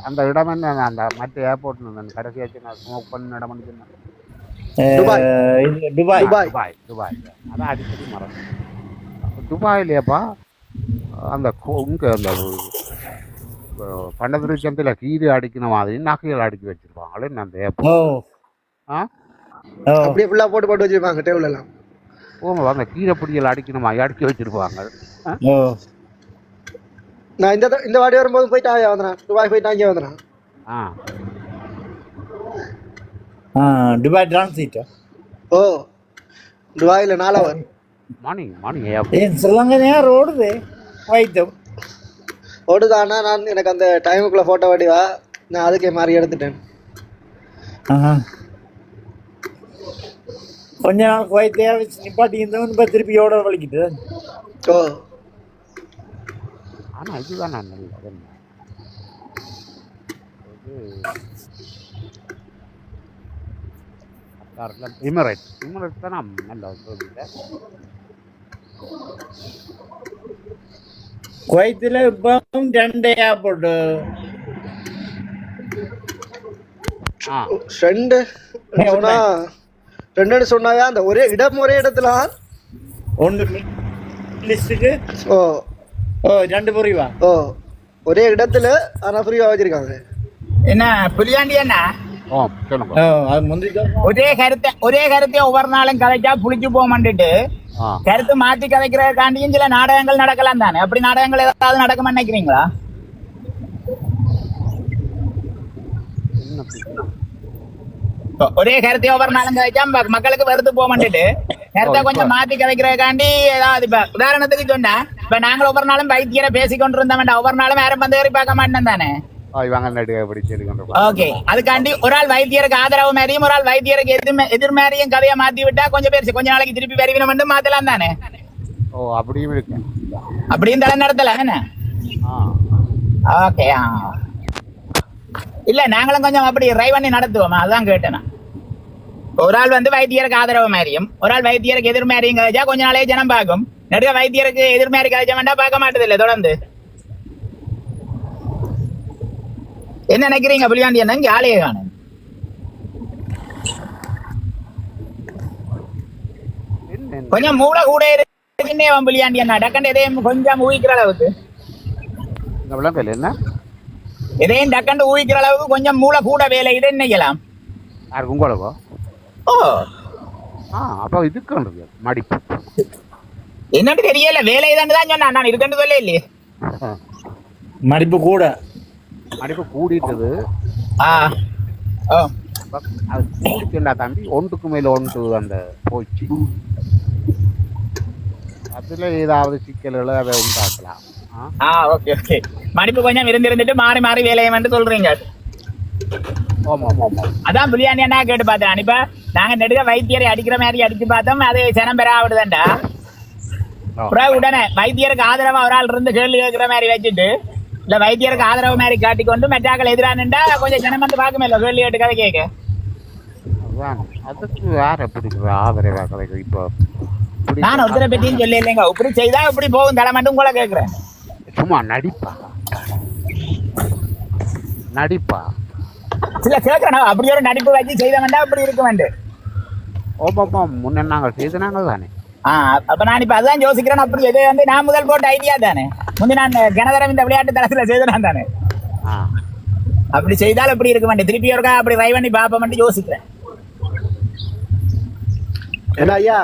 அந்த இடம் என்ன, அந்த மற்ற ஏர்போர்ட் கடைசியாச்சு நான் ஸ்மோக் பண்ண இடம் சொன்னேன். துபாய் அதான் அடிக்கடி மரம் துபாயிலேப்பா. அந்த இங்கே அந்த பண்டதுருச்சந்தில் கீரை அடிக்கிற மாதிரி நகைகள் அடுக்கி வச்சிருப்பாங்களே அந்த ஏர்போர்ட். அப்படியே ஃபுல்லா போட்டு வச்சிருப்பாங்க டேபிள் எல்லாம். ஓமா அந்த கீரை பொடியில் அடிக்கிற மாதிரி அடுக்கி வச்சிருப்பாங்க. நான் இந்த வாடி வரும்போது போயிட்டு வந்தேன், துபாய் போயிட்டு அங்கே வந்தேன். Dubai transit. ஓ துபாயில் 4 hour மணி ஸ்ரீலங்கா ரோடுது போயிட்டு ஓடுதானா. நான் எனக்கு அந்த டைமுக்குள்ள போட்டோ வடிவா நான் அதுக்கே மாதிரி எடுத்துட்டேன். கொஞ்ச நாள் குவைத்தே நிப்பாட்டி இருந்தவன் இப்போ திருப்பி ஓட வலிக்கிட்டு. ஓ ஆனால் இதுதான் நான் இமரேட் தான் நல்ல குவைத்தில் இப்போ 2 ஏர்போர்ட். 2 சொன்னாயா? அந்த ஒரே இடத்துல ஒன்று லிஸ்ட்டுக்கு. ஓ 2 புரிவா. ஓ ஒரே இடத்துல ஆனால் ஃப்ரீயாக வச்சிருக்காங்க. என்ன புலியாண்டி என்ன ஒரே கருத்தை ஒவ்வொரு நாளும் கதைச்சா புளிச்சு போக மாட்டுட்டு கருத்து மாற்றி கதைக்கிறதுக்காண்டியும் சில நாடகங்கள் நடக்கலாம் தானே. அப்படி நாடகங்கள் ஏதாவது நடக்க நினைக்கிறீங்களா? ஒரே கருத்தை ஒவ்வொரு நாளும் கதைச்சா மக்களுக்கு வெறுத்து போக மாட்டுட்டு கருத்தை கொஞ்சம் மாத்தி கதைக்கிறதுக்காண்டி ஏதாவது இப்ப உதாரணத்துக்கு சொன்னா இப்ப நாங்கள் ஒவ்வொரு நாளும் வைத்தியரை பேசிக்கொண்டு இருந்தோம், ஒவ்வொரு நாளும் யாரும் வந்து பார்க்க மாட்டோம் தானே. ஓகே, அதுக்காண்டி ஒரு ஆள் வைத்தியருக்கு ஆதரவு மாதிரியும் ஒரு ஆள் வைத்தியருக்கு எதிர் மாதிரியும் கதையை மாத்தி விட்டா கொஞ்சம் பேர் கொஞ்ச நாளைக்கு திருப்பி வருவினம் வந்து மாத்தலாம் தானே. அப்படியும் தலை நடத்தலாம் என்ன. ஓகே இல்ல நாங்களும் கொஞ்சம் அப்படி ட்ரை பண்ணி நடத்துவோம், அதான் கேட்டேன். ஒரு ஆள் வந்து வைத்தியருக்கு ஆதரவு மாதிரியும் ஒரு ஆள் வைத்தியருக்கு எதிர் மாதிரியும் கதைச்சா கொஞ்ச நாளே ஜனம் பார்க்கும். நடுக்க வைத்தியருக்கு எதிர் மாதிரி கதைச்ச வேண்டாம் பார்க்க மாட்டது இல்லை தொடர்ந்து. என்ன நினைக்கிறீங்க புலியாண்டி என்ன இங்க ஆளையே காணும். கொஞ்சம் மூளை கூட இருக்குன்னே புலியாண்டி என்ன டக்கண்டு எதையும் கொஞ்சம் ஊகிக்கிற அளவுக்கு என்ன எதையும் டக்கண்டு ஊகிக்கிற அளவுக்கு கொஞ்சம் மூளை கூட வேலை இதை நினைக்கலாம். உங்களுக்கோ? ஓ அப்போ இதுக்கு மடிப்பு என்னன்னு தெரியல, வேலை தான் சொன்னான், நான் இருக்கேன்னு சொல்ல இல்லையே. மடிப்பு கூட மடிப்பு கூடிட்டது. அது கூடிச்சுண்டா தம்பி, ஒன்றுக்கு மேல ஒன்று அந்த போச்சு. அதுல ஏதாவது சிக்கல்களை அதை உண்டாக்கலாம். Okay okay. மடிப்பு கொஞ்சம் இருந்துட்டு மாறி மாறி வேலையை வந்து சொல்றீங்க. அதான் பிரியாணி என்ன கேட்டு பார்த்தேன். இப்ப நாங்க நெடுக வைத்தியரை அடிக்கிற மாதிரி அடிச்சு பார்த்தோம், அது சனம் பெறாவிடுதாண்டா. உடனே வைத்தியருக்கு ஆதரவா ஒரு ஆள் இருந்து கேள்வி கேட்கிற மாதிரி வச்சுட்டு, இல்ல வைத்தியருக்கு ஆதரவு மாதிரி காட்டிக்கொண்டு மெட்டாக்கள் எதிரானுண்டா கொஞ்சம் ஜனம் வந்து பார்க்க மேல கேள்வி கேட்டு கதை கேட்க. அதுக்கு வேற எப்படி ஆதரவா கதைக்கு இப்போ நான் ஒருத்தரை பத்தியும் சொல்ல இல்லைங்க. இப்படி செய்தா இப்படி போகும் தலை மட்டும் கூட கேட்கிறேன். சும்மா நடிப்பா சில கேட்கிறேன், அப்படி ஒரு நடிப்பு வச்சு செய்த வேண்டாம், அப்படி இருக்க வேண்டும். ஓபாப்பா முன்ன நாங்கள் செய்தனாங்க தானே. அப்ப நான் இப்ப அதான் யோசிக்கிறேன். அப்படி எது வந்து நான் முதல் போட்ட ஐடியா தானே, முந்தி நான் கனதரம் இந்த விளையாட்டு தளத்துல செய்தனான் தானே. அப்படி செய்தால் அப்படி இருக்க வேண்டிய திருப்பி ஒருக்கா அப்படி ட்ரை பண்ணி பார்ப்போம் யோசிக்கிறேன். ஐயா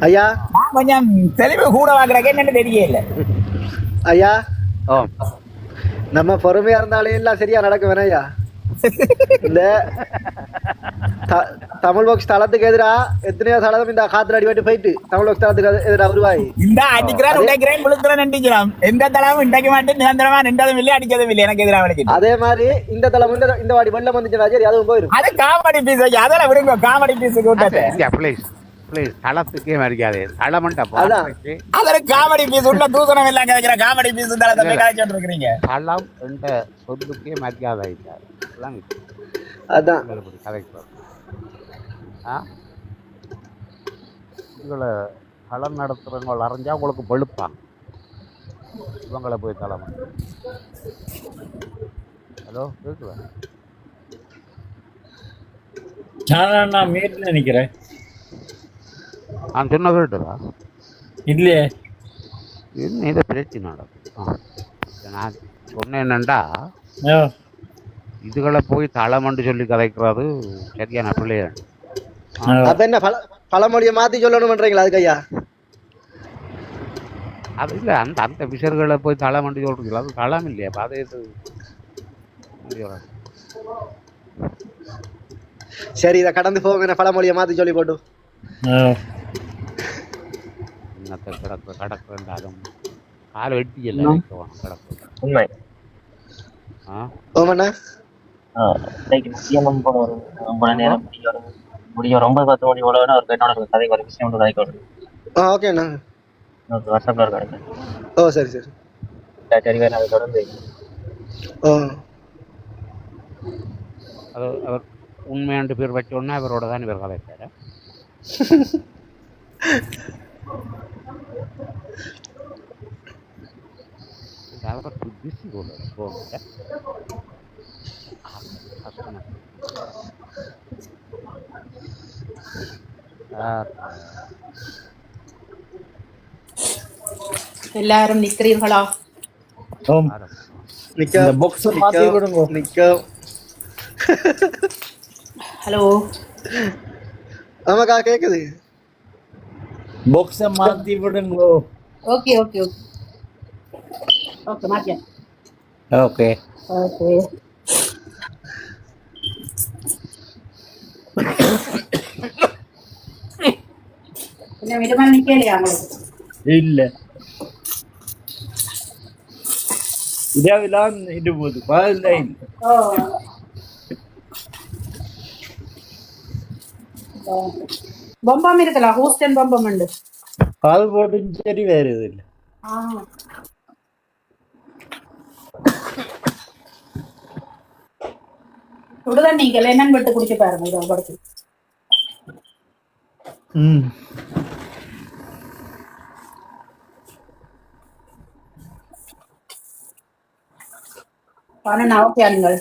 ஐயா நான் கொஞ்சம் தெளிவு கூட வாங்குறேன், என்னன்னு தெரியல ஐயா. நம்ம பொறுமையா இருந்தாலே எல்லாம் சரியா நடக்கும் வேணா ஐயா. இந்த தமிழ் பாக்ஸ் தளத்துக்கு எதிரா எத்தனையோ தளம் இந்த காத்துல அடிபட்டு போயிட்டு தமிழ் பாக்ஸ் தளத்துக்கு எதிராக உருவாயி இந்த அடிக்கிறான் உடைக்கிறேன் முழுக்கிறேன் நண்டிக்கிறான். எந்த தளமும் இன்றைக்கு மாட்டேன், நிரந்தரமா நின்றதும் இல்லை, அடிச்சதும் இல்லை எனக்கு எதிராக. அதே மாதிரி இந்த தளம் இந்த வாடி வெள்ளம் வந்துச்சுன்னா சரி அதுவும் போயிடும். அது காமெடி பீஸ், அதெல்லாம் விடுங்க, காமெடி பீஸ் கூட்டாது. தளத்துக்கே மறிக்காது காமெடி பீஸ் உள்ள தூசணம் எல்லாம் கிடைக்கிற காமெடி பீஸ் தளத்தை கழிச்சுட்டு இருக்கிறீங்க. தளம் என்ற சொல்லுக்கே மரியாதை அதான் கதைக்கு இவங்களை களம் நடத்துறவங்க அரைஞ்சா உங்களுக்கு வெளுப்பாங்க. இவங்களை போய் தளம். ஹலோ கேக்குதா? நான் மீட்டில் நினைக்கிறேன். நான் சொன்ன கேட்டுதா? இல்லையே, என்ன இதை பிரச்சனை நடக்கும். நான் சொன்னேன் என்னண்டா, இதுகளை போய் தளமண்டு சொல்லி கதைக்கிறது சரியான பிள்ளைகள். அப்ப என்ன பழமொழியை மாத்தி சொல்லணும்ன்றீங்களா? அதுக்கு ஐயா அது இல்லை, அந்த அந்த பிசர்களை போய் தளமண்டு சொல்றீங்களா? அது தளம் இல்லையா? அது இது சரி, இதை கடந்து போங்க, பழமொழியை மாத்தி சொல்லி போட்டு கடக்குறாலும் கால் வெட்டி எல்லாம் கிடக்கு. உண்மை. ஓமண்ணா முடியும் ரொம்ப 10 மணி போல ஒரு என்னோட கதைக்கு ஒரு விஷயம் கதைக்கு வருது. ஓகேண்ணா, வாட்ஸ்அப்ல இருக்காங்க. ஓ சரி சரி சரி வேறு அதை தொடர்ந்து. அது அவர் உண்மையாண்டு பேர் வச்சோன்னா அவரோட தான் இவர் கதைப்பாரு. எல்லாரும் நிக்கிறீர்களா? ஹலோ, ஆமாக்கா கேக்குது. பாக்ஸ மாத்தி விடுங்களோ. ஓகே ஓகே ஓகே ஓகே மாத்தியா. ஓகே ஓகே என்ன விதமா நிக்கலையா உங்களுக்கு? இல்ல, இதெல்லாம் இது போது பாருங்க. பொம்பம் இருக்கலாம், ஹூஸ்டன் பொம்பம் உண்டு. கால் போட்டு சரி, வேற இது இல்லை. சுடுதண்ணி நீங்க லெமன் விட்டு குடிச்சு பாருங்க, இதை படுத்து. பாருங்க, ஓகே நீங்கள்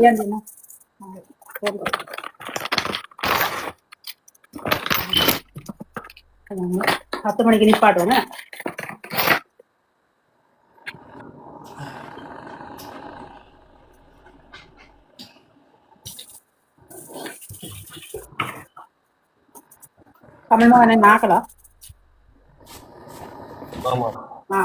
ஏன் பத்து மணிக்கு நிப்பாட்டுவோங்க. தமிழ்மகனை நாக்கலா? ஆ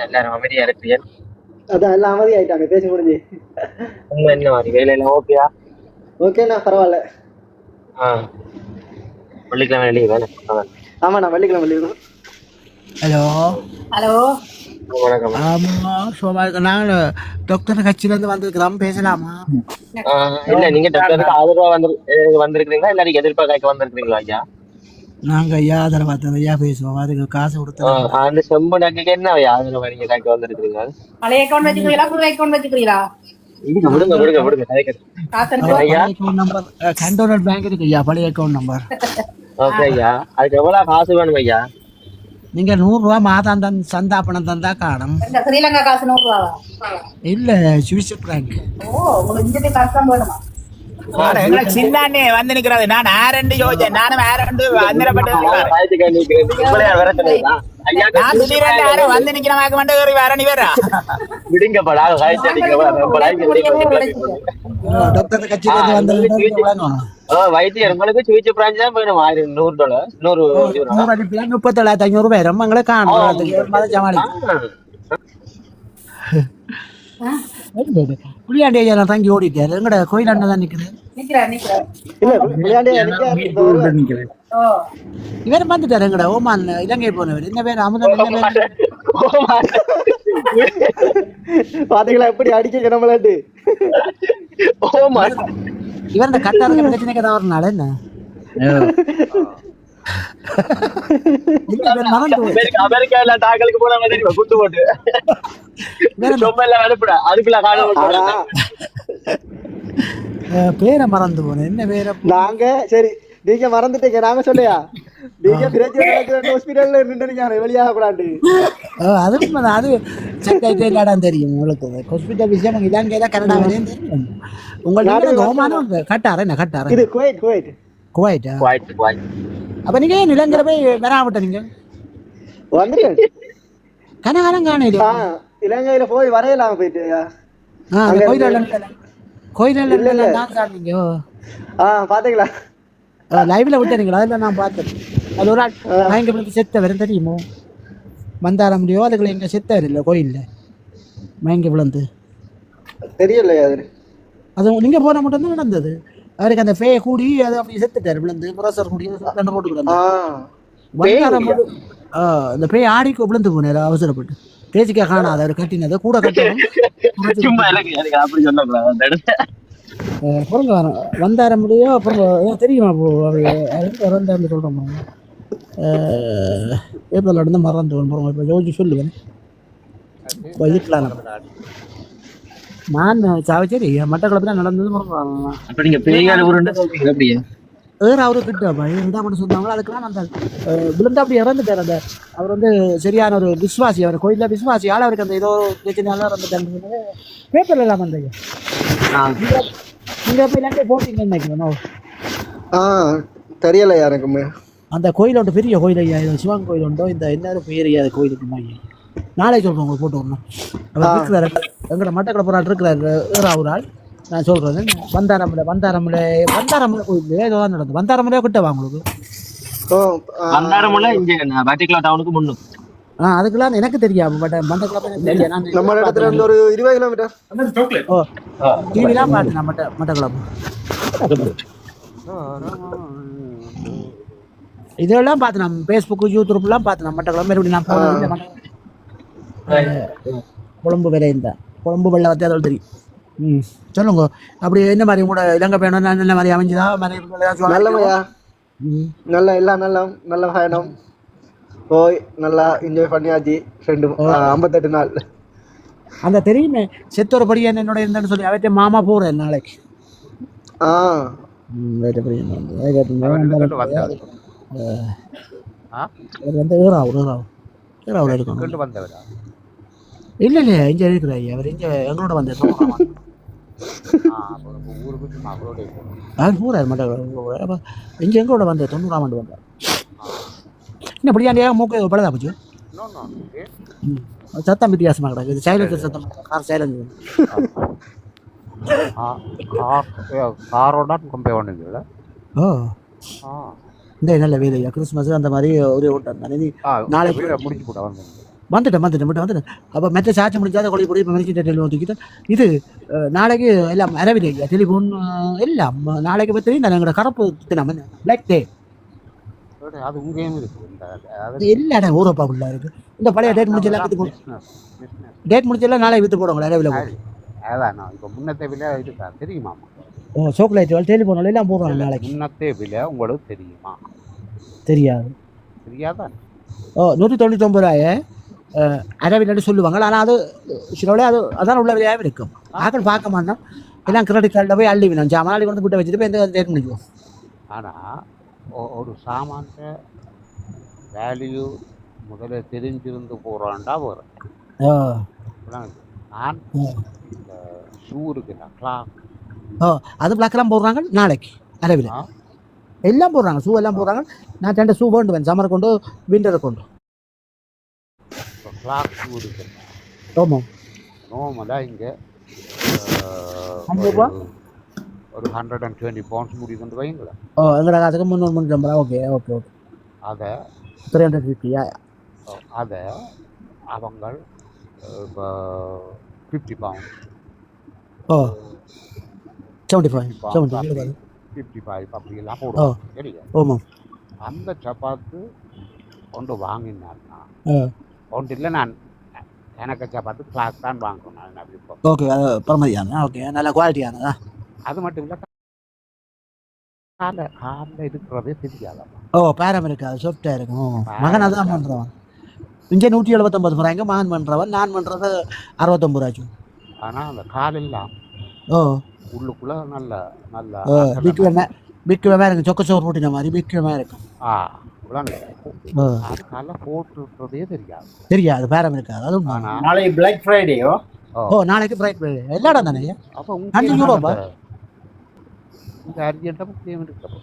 எல்லாரும் அமைதியா இருக்கிறீர்கள். அதான் எல்லாம் அமைதி ஆயிட்டாங்க பேசி முடிஞ்சு. உங்க என்ன மாதிரி வேலை எல்லாம் ஓகேயா? ஓகேண்ணா பரவாயில்ல. வெள்ளிக்கிழமை லீவ் வேலை? ஆமாண்ணா வெள்ளிக்கிழமை லீவு. ஹலோ ஹலோ வணக்கம். ஆமா சோமா நாங்கள் டாக்டர் கட்சியிலேருந்து வந்திருக்கிறோம், பேசலாமா? இல்ல நீங்க டாக்டருக்கு ஆதரவா வந்திருக்கீங்களா இல்ல எதிர்பார்க்க வந்திருக்கீங்களா ஐயா? நாங்கள் ஐயா ஆதரவாக ஐயா பேசுவோம், அதுக்கு காசு கொடுத்தோம். அந்த செம்பு நகைக்கு என்ன ஆதரவா நீங்க காய்க்க வந்திருக்கீங்க? பழைய அக்கௌண்ட் வச்சுக்கிறீங்களா புது அக்கௌண்ட் வச்சுக்கிறீங்களா? நம்பர் கண்டோனல் பேங்க் இருக்கு ஐயா, பழைய அக்கௌண்ட் நம்பர். ஓகே ஐயா, அதுக்கு எவ்வளவு காசு வேணும் ஐயா? நீங்க 100 ரூபா மாதாந்தம் சந்தா பணம் தந்தா காணும். ஸ்ரீலங்கா காசு 100 ரூபாவா? இல்ல சுவிஸ் பிராங்க். ஓ உங்களுக்கு இந்த காசு தான் வேணுமா? சின்னானே வந்து நிக்கிறது. நான் ஆரண்டு யோசிச்சேன், நானும் ஆரண்டு அந்தரப்பட்டு வந்து நிக்கிற வேற நீ வேற விடுங்கப்படா. வைத்தியர் உங்களுக்கு சுவிட்ச் பிரான்ச் தான் வேணும். $100 $37,500 பேரும் எங்களை காணும். புளியாண்டி தங்கி ஓடிட்டாரு. எங்கட கோயில் அண்ணன் தான் நிக்கிறேன். இவர் வந்துட்டாரு எங்கட ஓமான் இலங்கை போனவர். இந்த பேர் அமுதன். பாத்தீங்களா எப்படி அடிக்க நம்மளாட்டு. இவர் இந்த கட்டாத பிரச்சனைக்கு தான் வரனால என்ன அமெரிக்கால தாக்கலுக்கு போனா தெரியுமா குத்து போட்டு பேரை மறந்து போனேன். என்ன பேர நாங்க சரி நீங்க மறந்துட்டீங்க. நாங்க சொல்லையா நீங்க ஹாஸ்பிட்டல்ல நின்று வெளியாக கூடாது. அது அது செக் ஆயிட்டே இல்லாடான்னு தெரியும் உங்களுக்கு. ஹாஸ்பிட்டல் விஷயம் இலங்கையில கனடா வரையும் தெரியும். உங்களுக்கு ஓமானம் கட்டார என்ன கட்டார இது குவைட் குவைட் குவைட்டா? அப்ப நீங்க இலங்கையில போய் வராமட்ட நீங்க வந்துருங்க. கனகாலம் காணல இலங்கையில போய் வரையலாம் போயிட்டு கோயில தான் காணீங்க. பாத்தீங்களா லைவ்ல விட்டுறீங்களா? அதில் நான் பார்த்தேன். அது ஒரு மயங்க செத்தவர் தெரியுமோ? மந்தார முடியும் அதுக்குள்ள எங்க செத்தவர் இல்லை கோயில்ல மயங்க விழுந்து தெரியலையா? அது நீங்க போன மட்டும் தான் நடந்தது. அவருக்கு அந்த பேய கூடி அது அப்படி செத்துட்டாரு விழுந்து. புரசர் கூடி போட்டுக்கிறாங்க. இந்த பேய் ஆடிக்கு விழுந்து போனாரு அவசரப்பட்டு. பேசிக்க காணாத அவர் கட்டினதை கூட கட்டணும். வந்தார முடியும். அப்புறம் தெரியுமா வந்தாரு சொல்றோம். ஏப்ரல் நடந்து மறந்து இப்போ யோசிச்சு சொல்லுவேன். நான் சாவச்சேரி மட்டக்களப்பில் நடந்தது அவரு கிட்ட இருந்தா மட்டும் சொன்னாங்களோ அதுக்கெல்லாம் அந்த விழுந்தா அப்படி இறந்துட்டார். அந்த அவர் வந்து சரியான ஒரு விசுவாசி. அவர் கோயில விசுவாசியால் அவருக்கு அந்த ஏதோ பிரச்சனையால இறந்துட்டாரு. பேப்பர்ல எல்லாம் வந்தீங்க. நீங்க போய் போட்டீங்கன்னு நினைக்கிறேன். தெரியலையா எனக்குமே. அந்த கோயில் ஒன்று பெரிய கோயில் ஐயா, இது சிவன் கோயில் உண்டோ இந்த என்ன பெரிய அது கோயிலுக்கு ஐயா. நாளை சொல்கிறேன் உங்களுக்கு போட்டு வரணும். அவர் இருக்கிறாரு எங்களோட மட்டக்கள போராள் இருக்கிறாரு ஒரு ஆள். நான் சொல்கிறேன் வந்தாரமலை கோயில் ஏதோ தான் நடந்தது. வந்தாரமலையோ கிட்ட வாங்களுக்கு டவுனுக்கு முன்னும் அதுக்கெல்லாம் எனக்கு தெரியாது. பட் நம்ம இடத்துல இருந்து ஒரு 20 கிலோமீட்டர். டிவிலாம் பார்த்தேன் மட்டக்களப்பு. இதெல்லாம் பார்த்து நம்ம ஃபேஸ்புக்கு யூடியூப்லாம் பார்த்து நம்ம மட்டக்களப்பு மறுபடியும் நான் போனேன். குழம்பு விரைந்தா குழம்பு வெள்ளை வத்தி அதோட தெரியும். சொல்லுங்க அப்படி என்ன மாதிரி கூட இலங்கை பயணம் நல்ல மாதிரி அமைஞ்சுதா? நல்லமையா நல்ல எல்லாம் நல்ல பயணம் போய் நல்லா என்ஜாய் பண்ணியாச்சு. 58 நாள். அந்த தெரியுமே செத்தோர படி என்னோட இருந்தேன்னு சொல்லி அவர்கிட்ட மாமா போறேன் நாளைக்கு. இல்ல இல்லையா இங்க இருக்கிற அவர் இங்க எங்களோட வந்த போறாரு மாட்டாங்க. இங்க எங்களோட வந்த 90ஆம் ஆண்டு வந்தார். என்ன பிடிக்காண்டியா மூக்கு பழதா போச்சு. சத்தம் வித்தியாசமாக கிடக்கு. இது சைலன்சர் சத்தம். Car silencer. காரோட கம்பேர் பண்ணுங்களா? இந்த நல்ல வேலையா கிறிஸ்மஸ் அந்த மாதிரி ஒரே ஓட்டம் தானே. நாளைக்கு முடிச்சு போட்டா வந்துட்டேன். அப்போ மெத்த சாட்சி முடிஞ்சாத கொடி போய் இப்போ மெரிக்கிட்ட டெலிஃபோன் தூக்கிட்டு இது நாளைக்கு எல்லாம் அரவில்லை டெலிஃபோன் எல்லாம் நாளைக்கு பற்றி நான் எங்களோட கரப்பு தினம் பிளாக் டே அது உங்கேயும் இருக்கு. இல்லைடா ஊரோப்பா ஃபுல்லா இருக்கு. இந்த பழைய டேட் முடிச்செல்லாம் விற்று போடும். டேட் முடிச்செல்லாம் நாளைக்கு விற்று போடுவாங்க அரவில. அதான் இப்போ முன்னத்தை விலை இருக்கா தெரியுமா? சாக்லேட் டெலிஃபோன் எல்லாம் போடுறாங்க நாளைக்கு. முன்னத்தை விலை உங்களுக்கு தெரியுமா? தெரியாதான். 199 ரூபாய் அரவில்னு சொல்லுவாங்க. ஆனால் அது சிலோட அதான் உள்ள விலையாகவே இருக்கும். ஆக்கள் பார்க்க மாட்டோம். எல்லாம் கிரெடிட் கார்டில் போய் அள்ளி வேணும். ஜாமான் கொண்டு விட்டு வச்சுட்டு போய் எந்த டேட் முடிக்கும். ஆனால் ஒரு சாமான்கிட்ட வேல்யூ முதல்ல தெரிஞ்சிருந்து போகிறான்டா வரும். நான் இந்த ஷூ இருக்குல்ல கிளாக் அது பிளாக்கெல்லாம் போடுறாங்க நாளைக்கு அரவில எல்லாம் போடுறாங்க. ஷூ எல்லாம் போடுறாங்க. நான் 2 ஷூ கொண்டு வேணும். சம்மரை கொண்டு விண்டரை கொண்டு கிளாக் ஷூ இருக்கு. ஆமாம் நோமலாக இங்கே ஒரு 120 பவுண்ட்ஸ் முடி கொண்டு வைங்களா? எங்கடா அதுக்கு 350. ஓகே அதை 350. அதை அவங்க 50 பவுண்ட்ஸ் 55 அப்படியெல்லாம் போடுவோம். சரியா? ஆமாம். அந்த சப்பாத்து கொண்டு வாங்கினார்னா ஒன்று இல்லை. நான் எனக்கு சப்பாத்து கிளாஸ் தான் வாங்கணும். ஓகே அது பரமதியான ஓகே நல்ல குவாலிட்டியானதா. அது மட்டும் இல்லை காலில் இருக்கிறதே தெரியாதா? பேரம் இருக்காது சாஃப்டாக இருக்கும். மகன் அதான் பண்ணுறவன். இங்கே 179 ரூபாய்ங்க மகன் பண்ணுறவன். நான் பண்ணுறது 69 ரூபாய்க்கு. ஆனால் அந்த காலெல்லாம் உள்ளுக்குள்ள நல்ல பிக்குவமாக இருக்கும். சொக்க சோறு போட்டின மாதிரி பிக்குவமாக இருக்கும். போட்டுறதே தெரியாது. பேரம் இருக்காது. அதுவும் நாளைக்கு பிளாக் ஃப்ரைடேயோ? நாளைக்கு பிரைட் ஃப்ரைடே எல்லா இடம் தானே. அப்போ யூரோப்பா இங்கே அர்ஜென்ட்டாக முக்கியம் இருக்குது.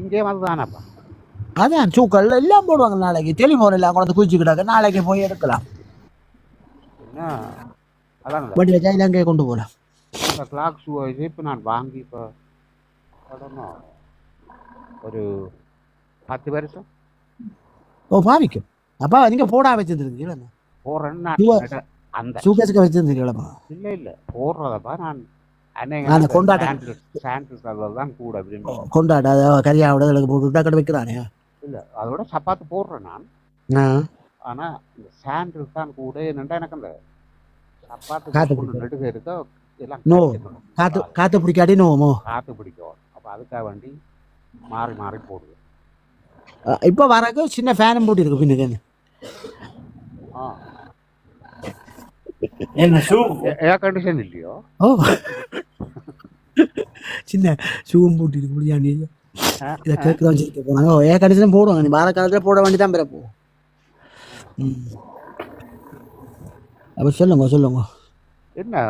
இங்கேயும் அதுதானப்பா. அதான் சூக்கல் எல்லாம் போடுவாங்க. நாளைக்கு டெலிஃபோன் எல்லாம் கொண்டு குளிச்சுக்கிட்டாங்க. நாளைக்கு போய் எடுக்கலாம். அதான் வண்டி வச்சா இலங்கையை கொண்டு போகலாம். அந்த கிளாக் ஷூ இப்போ நான் வாங்கி இப்போ ஒரு 10 வருஷம் பாவிக்கும். அப்பா நீங்கள் போடா வச்சுருந்துருக்கீங்களா? போடுறேன்னு அந்த சூக்கேஸுக்கு வச்சுருந்துருக்கீங்களா? இல்லை போடுறதப்பா நான் தான் கூட கொண்டாட கரியாவோட போட்டு கடை வைக்கிறானே. இல்லை அதோட சப்பாத்து போடுறேன் நான். ஆனால் இந்த சாண்டில் தான் கூட என்னண்டா எனக்கு அந்த சப்பாத்து நடுக இருக்க எல்லாம் காற்று பிடிக்காடி நோமோ காற்று பிடிக்கும். அப்போ அதுக்காக வேண்டி மாறி மாறி போடுவேன். இப்போ வரக்கு சின்ன ஃபேனும் போட்டு இருக்கு பின்னுக்கு. ஏர் கண்டிஷன் இல்லையோ? சின்ன ஷூவும் போட்டு முடியாண்டி இதை கேட்க வச்சுட்டு போனாங்க. ஏர் கண்டிஷன் போடுவாங்க. நீ வார காலத்தில் போட வேண்டி தான் பிறப்போ. அப்போ சொல்லுங்க. என்ன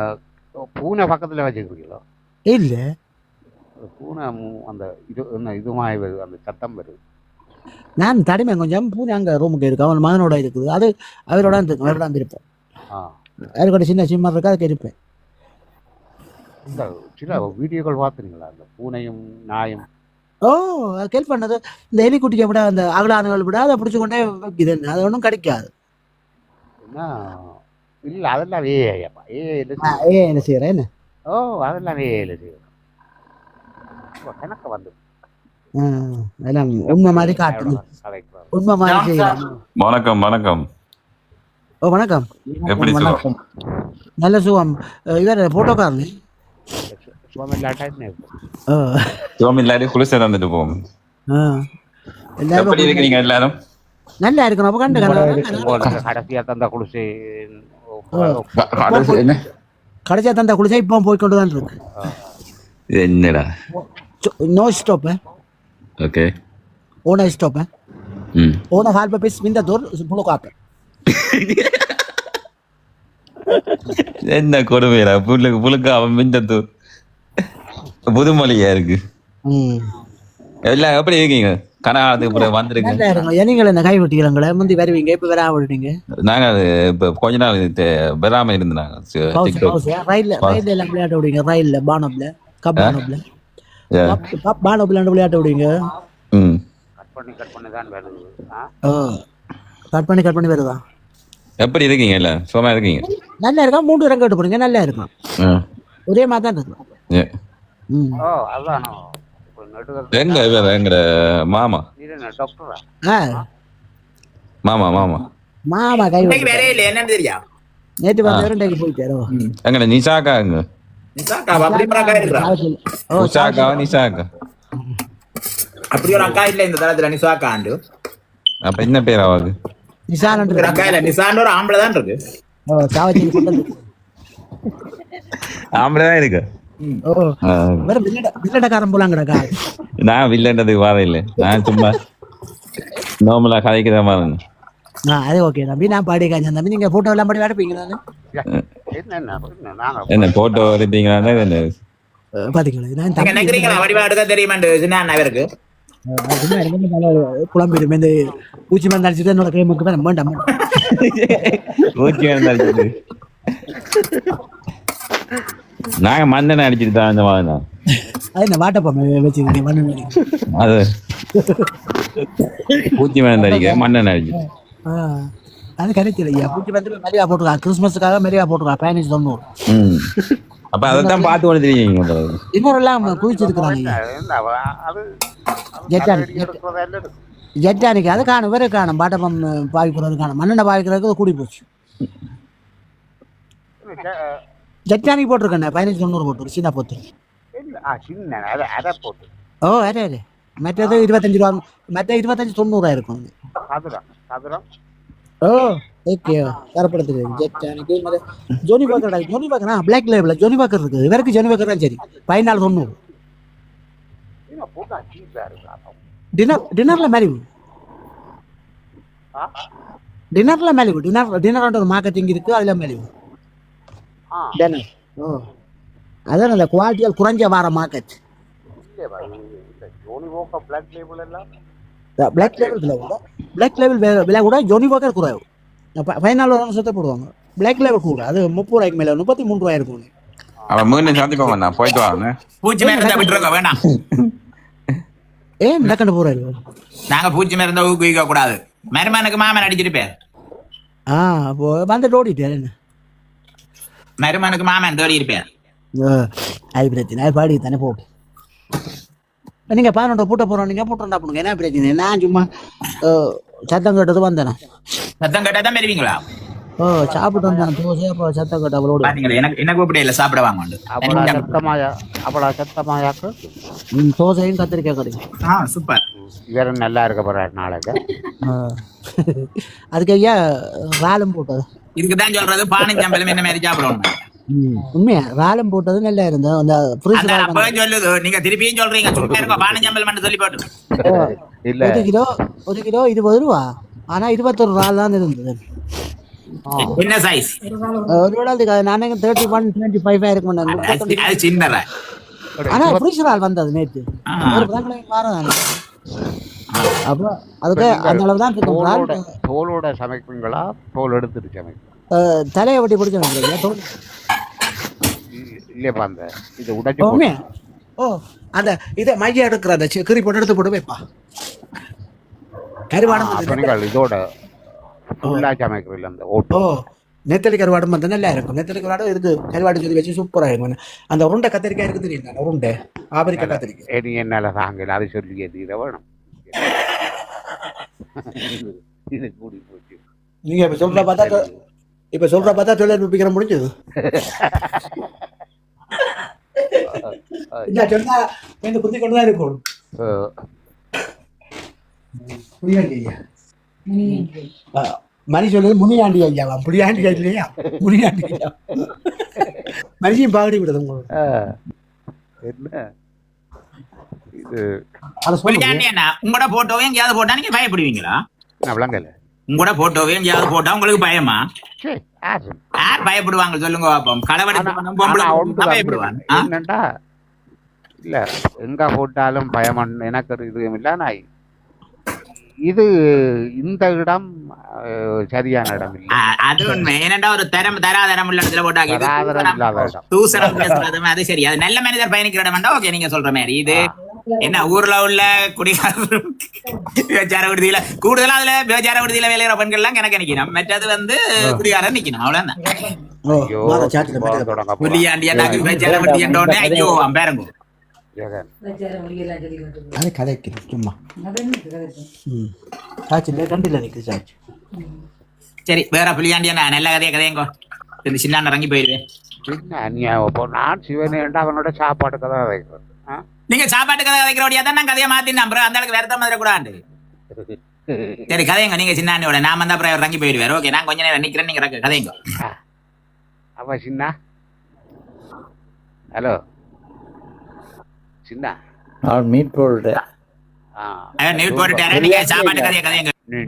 பூனை பக்கத்தில் வச்சுக்கிறீங்களோ? இல்லை பூனை அந்த இது என்ன இதுமாய் வருது, அந்த சத்தம் வருது. நான் தடிமை கொஞ்சம் பூனை அங்கே ரூமுக்கு இருக்கு, அவன் மகனோட இருக்குது. அது அவரோட இருக்கும், அவரோட இருப்பேன். அவரோட சின்ன சிம்மர் இருக்கு, அதுக்கு இருப்பேன். இந்த சில வீடியோக்கள் பார்த்துருங்களா, அந்த பூனையும் நாயும்? அது கேள்வி பண்ணது. இந்த எலிக்குட்டியை விட அந்த அகலானுகள் விட அதை பிடிச்சி கொண்டே வைக்குது, அது ஒன்றும் கிடைக்காது. என்ன இல்லை, அதெல்லாம் ஏப்பா என்ன செய்யறேன் என்ன? அதெல்லாம் செய்யறேன். எனக்கு வந்து எல்லாம் உண்மை மாதிரி காட்டு, உண்மை மாதிரி செய்யலாம். வணக்கம் வணக்கம். வணக்கம். எப்படி சுகம்? நல்ல சுகம். இவர் போட்டோக்காரனு சோமில்லாடி குளிசை தந்துட்டு போவோம். எப்படி இருக்கிறீங்க எல்லாரும்? நல்லா இருக்கணும். அப்ப கடைசியா தந்தா குளிசை, கடைசியா தந்தா குளிசை இப்போ போய் கொண்டு தான் இருக்கு. என்னடா நோ ஸ்டாப். ஓகே, ஓனா ஸ்டாப். ஓனா ஹால் पे स्पिन दूर புளோ காப்ப. என்ன கொடுமையா, புழுக்க அவன் மிந்தத்து புதுமொழியா இருக்கு. எல்லாம் எப்படி இருக்கீங்க? கனகாலத்துக்கு வந்திருக்கு. நீங்கள் என்ன கை விட்டீங்களா? முந்தி வருவீங்க, இப்ப வராம விட்டீங்க. நாங்க இப்ப கொஞ்ச நாள் வராம இருந்தாங்க. ரயில்ல எல்லாம் விளையாட்ட விடுவீங்க, ரயில்ல பானப்ல கப்பானப்ல பானப்ல விளையாட்ட விடுவீங்க. கட் பண்ணி வருதா? எப்படி இருக்கீங்க? எல்லாம் சும்மா இருக்கீங்க? நல்லா இருக்கா? 3 ரங்க எடுத்து போறீங்க, நல்லா இருக்கும். ஒரே மாதிரி தான் இருக்கும். எங்க எங்கட மாமா மாமா மாமா மாமா கை என்ன தெரியா? நேற்று வந்து போயிட்டாரோ? எங்கட நிசாக்கா, எங்க நிசாக்கா நிசாக்கா அப்படி ஒரு அக்கா இல்ல இந்த தளத்துல, நிசாக்காண்டு. அப்ப என்ன பேர் ஆகுது? நிசான் அக்கா இல்ல, நிசான் ஒரு ஆம்பளை தான் இருக்கு. ஆம்பளை தான் இருக்கு. நான் வில்லன்றதுக்கு வாரம் இல்லை, நான் சும்மா நார்மலா கதைக்குற மாதிரி. அது ஓகே தம்பி, நான் பாடி காய்ச்சேன் தம்பி. நீங்க போட்டோ எல்லாம் பாடி எடுப்பீங்க? என்ன போட்டோ எடுத்தீங்களா? குழம்பிடும் இந்த பூச்சி மருந்து அடிச்சுட்டு என்னோட கை முக்கு வேண்டாம். பூச்சி மருந்து அடிச்சுட்டு நாங்க மண்ணெண்ணெய் அடிச்சுட்டு தான் இந்த மாதிரி தான். அது என்ன வாட்டப்பா வச்சுக்கீங்க? மண்ணெண்ணெய் அது பூச்சி மருந்து அடிக்க மண்ணெண்ணெய் அடிச்சு அது கரெக்ட் இல்லையா? பூச்சி மருந்து மெரிவா போட்டுருக்கா, கிறிஸ்மஸுக்காக மெரிவா போட்டுருக்கா, 1590. அப்ப அதான் பார்த்து கொடுத்துருக்கீங்க. இன்னொருலாம் குதிச்சிருக்கிறாங்க ஜெட்டானிக்கு. அது காணும், வேற காணும். பாட்டப்பம் பாவிக்கிறது காணும், மண்ணெண்ணெய் பாவிக்கிறதுக்கு கூடி போச்சு. ஜெட்டானிக்கு போட்டிருக்கேன் 1590 போட்டு சின்ன போட்டு. அதே மற்றது 25 ரூபா, மற்ற 2590 இருக்கும். ஓகே தரப்படுத்துது ஜெட்டானிக்கு. Johnnie Walker, Johnnie Walker Black Label Johnnie Walker இருக்குது. இவருக்கு ஜோனி பாக்கர் தான் சரி. 1490. டின்னர்ல மேலிவு, டின்னர்ல மேலிவு, டின்னர் ஒரு மார்க்கெட்டிங் இருக்கு, அதுல மேலிவு. அதான் அந்த குவாலிட்டியால் குறைஞ்ச வார மார்க்கெட். பிளாக் லேபிள் விலை கூட ஜோனி வாக்கர் குறைவு. 14 வருஷத்தை போடுவாங்க. பிளாக் லேபிள் கூட அது 30 ரூபாய்க்கு மேல 33 ரூபாய் இருக்கும். போயிட்டு வாங்க. ஏன் நடக்கண்டு போறாரு? நாங்க பூச்சி மருந்த ஊக்குவிக்க கூடாது. மருமனுக்கு மாமன் அடிச்சிருப்பேன். அப்போ வந்து ஓடிட்டாரு. என்ன மருமனுக்கு மாமன் தோடி இருப்பேன். அது பிரச்சனை, அது பாடி தானே போட்டு. நீங்க 11 பூட்ட போறோம், நீங்க போட்டு பண்ணுங்க. என்ன பிரச்சனை? நான் சும்மா சத்தம் கேட்டது வந்தேன். சத்தம் கேட்டாதான் வருவீங்களா? சாப்பிட்டு வந்தேன் தோசை. அப்போ சத்தம் கேட்ட அவளோட என்ன கூப்பிட இல்ல, சாப்பிட வாங்க. தோசையும் கத்திரிக்காய் கிடைக்கும். சூப்பர். வேற நல்லா இருக்க போறாரு நாளைக்கு. அதுக்கு ஐயா ராலம் போட்டது இதுக்குதான் சொல்றது, பானஞ்சம்பலம் என்ன மாதிரி சாப்பிடணும். உண்மையா ராலம் போட்டது நல்லா இருந்தது. அந்த சொல்லுது, நீங்க திருப்பியும் சொல்றீங்க. பானஞ்சம்பலம் சொல்லி போட்டு 1 கிலோ 20 ரூபா. ஆனா 21 ரால் தான் இருந்தது. என்ன சைஸ்? ஒரு நாளைக்கு நானே 31-25 இருக்கும். ஆனா ஃப்ரீசரால் வந்தது நேற்று ஒரு புதன்கிழமை மாறதானே அப்போ அதுக்கு அந்த அளவு தான் தோலோட சமைப்பீங்களா தோல் எடுத்துட்டு சமைப்பீங்க தலையை ஒட்டி பிடிச்ச வைக்கிறீங்க தோல் இல்லையப்பா அந்த இது உடைச்சு ஓ அந்த இதை மைய எடுக்கிற அந்த கறி போட்டு எடுத்து போட்டு வைப்பா கருவாடம் இதோட ஃபுல்லா சமைக்கிறீங்க அந்த ஓட்டோ நெத்தலி கருவாடும் வந்து நல்லா இருக்கும் நெத்தலி கருவாடும் இருக்கு கருவாடு சொல்லி வச்சு சூப்பராக இருக்கும் அந்த உருண்டை கத்திரிக்காய் இருக்கு தெரியும் உருண்டை ஆபரிக்க கத்திரிக்காய் நீ என்னால தாங்கல அது சொல்லி தீர வேணும் இது கூடி போச்சு நீங்க இப்ப சொல்ற பார்த்தா தொழில் நுட்பிக்கிற முடிஞ்சது சொன்னா குத்தி கொண்டுதான் இருக்கும் மணி சொல்லுது முனியாண்டி ஐயாவா புளியாண்டி இல்லையா முனியாண்டி ஐயா மனுஷியும் பாகடி விடுது உங்களுக்கு என்ன இது உங்களோட போட்டோவே எங்கேயாவது போட்டா நீங்க பயப்படுவீங்களா விளங்கல உங்களோட போட்டோவே எங்கேயாவது போட்டா உங்களுக்கு பயமா யார் பயப்படுவாங்க சொல்லுங்க பாப்போம் களவெடுத்து பயப்படுவாங்க என்னண்டா இல்ல எங்க போட்டாலும் பயம் எனக்கு இதுவும் இல்ல நான் இது இந்த இடம் சரியான இடம் இல்ல அது உண்மை ஏனண்டா ஒரு தராதரம் உள்ள இடத்துல போட்டாங்க தூசரம் பேசுறது அது சரி அது நல்ல மனிதர் பயணிக்கிற இடம் ஓகே நீங்க சொல்ற மாதிரி இது என்ன ஊர்ல உள்ள குடிகாரர் விபச்சார விடுதியில கூடுதலா அதுல விபச்சார விடுதியில வேலையிற பெண்கள் எல்லாம் கணக்கு நிக்கணும் மற்றது வந்து குடிகாரர் நிக்கணும் அவ்வளவுதான் விபச்சார விடுதி என்றோடனே ஐயோ பேரங்கோ அது கதைக்கு சும்மா சாட்சி கண்டில நிக்கு சாட்சி சரி வேற புளியாண்டியா நல்ல கதையங்கோ இந்த சின்ன இறங்கி போயிருவேன் நான் சிவனேண்டா அவனோட சாப்பாடு கதை வைக்கிறேன் நீங்க சாப்பாட்டு கதை வைக்கிறோடியா தான் நான் கதையை மாத்தினா அப்புறம் அந்த அளவுக்கு வேற மாதிரி கூடாது சரி கதையங்க நீங்க சின்ன நான் வந்தா அப்புறம் இறங்கி போயிடுவார் ஓகே நான் கொஞ்ச நேரம் நிக்கிறேன் நீங்க கதையங்க அப்ப சின்ன ஹலோ சின்ன மீட் போட்டுட்டேன்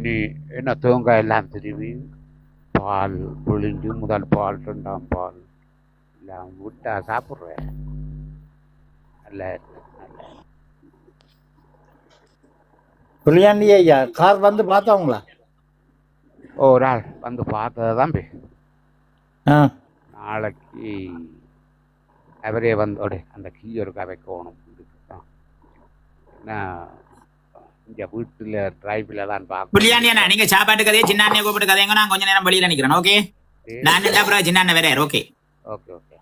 நீ என்ன தேங்காய் எல்லாம் திருவி பால் புளிஞ்சு முதல் பால் ரெண்டாம் பால் எல்லாம் விட்டா சாப்பிட்றேன் நல்ல புளியாண்டி ஐயா கார் வந்து பார்த்தவங்களா ஒரு ஆள் வந்து பார்த்தது தம்பி நாளைக்கு அவரே வந்தோட அந்த கீ ஒரு வைக்கணும் இங்க வீட்டுல டிரைவ்ல தான் பார்க்க நீங்க சாப்பாட்டு கதையை சின்ன கூப்பிட்டு கதைங்க நான் கொஞ்ச நேரம் வெளியில நிக்கிறேன் ஓகே நான் அப்புறம் சின்ன வேற ஓகே ஓகே ஓகே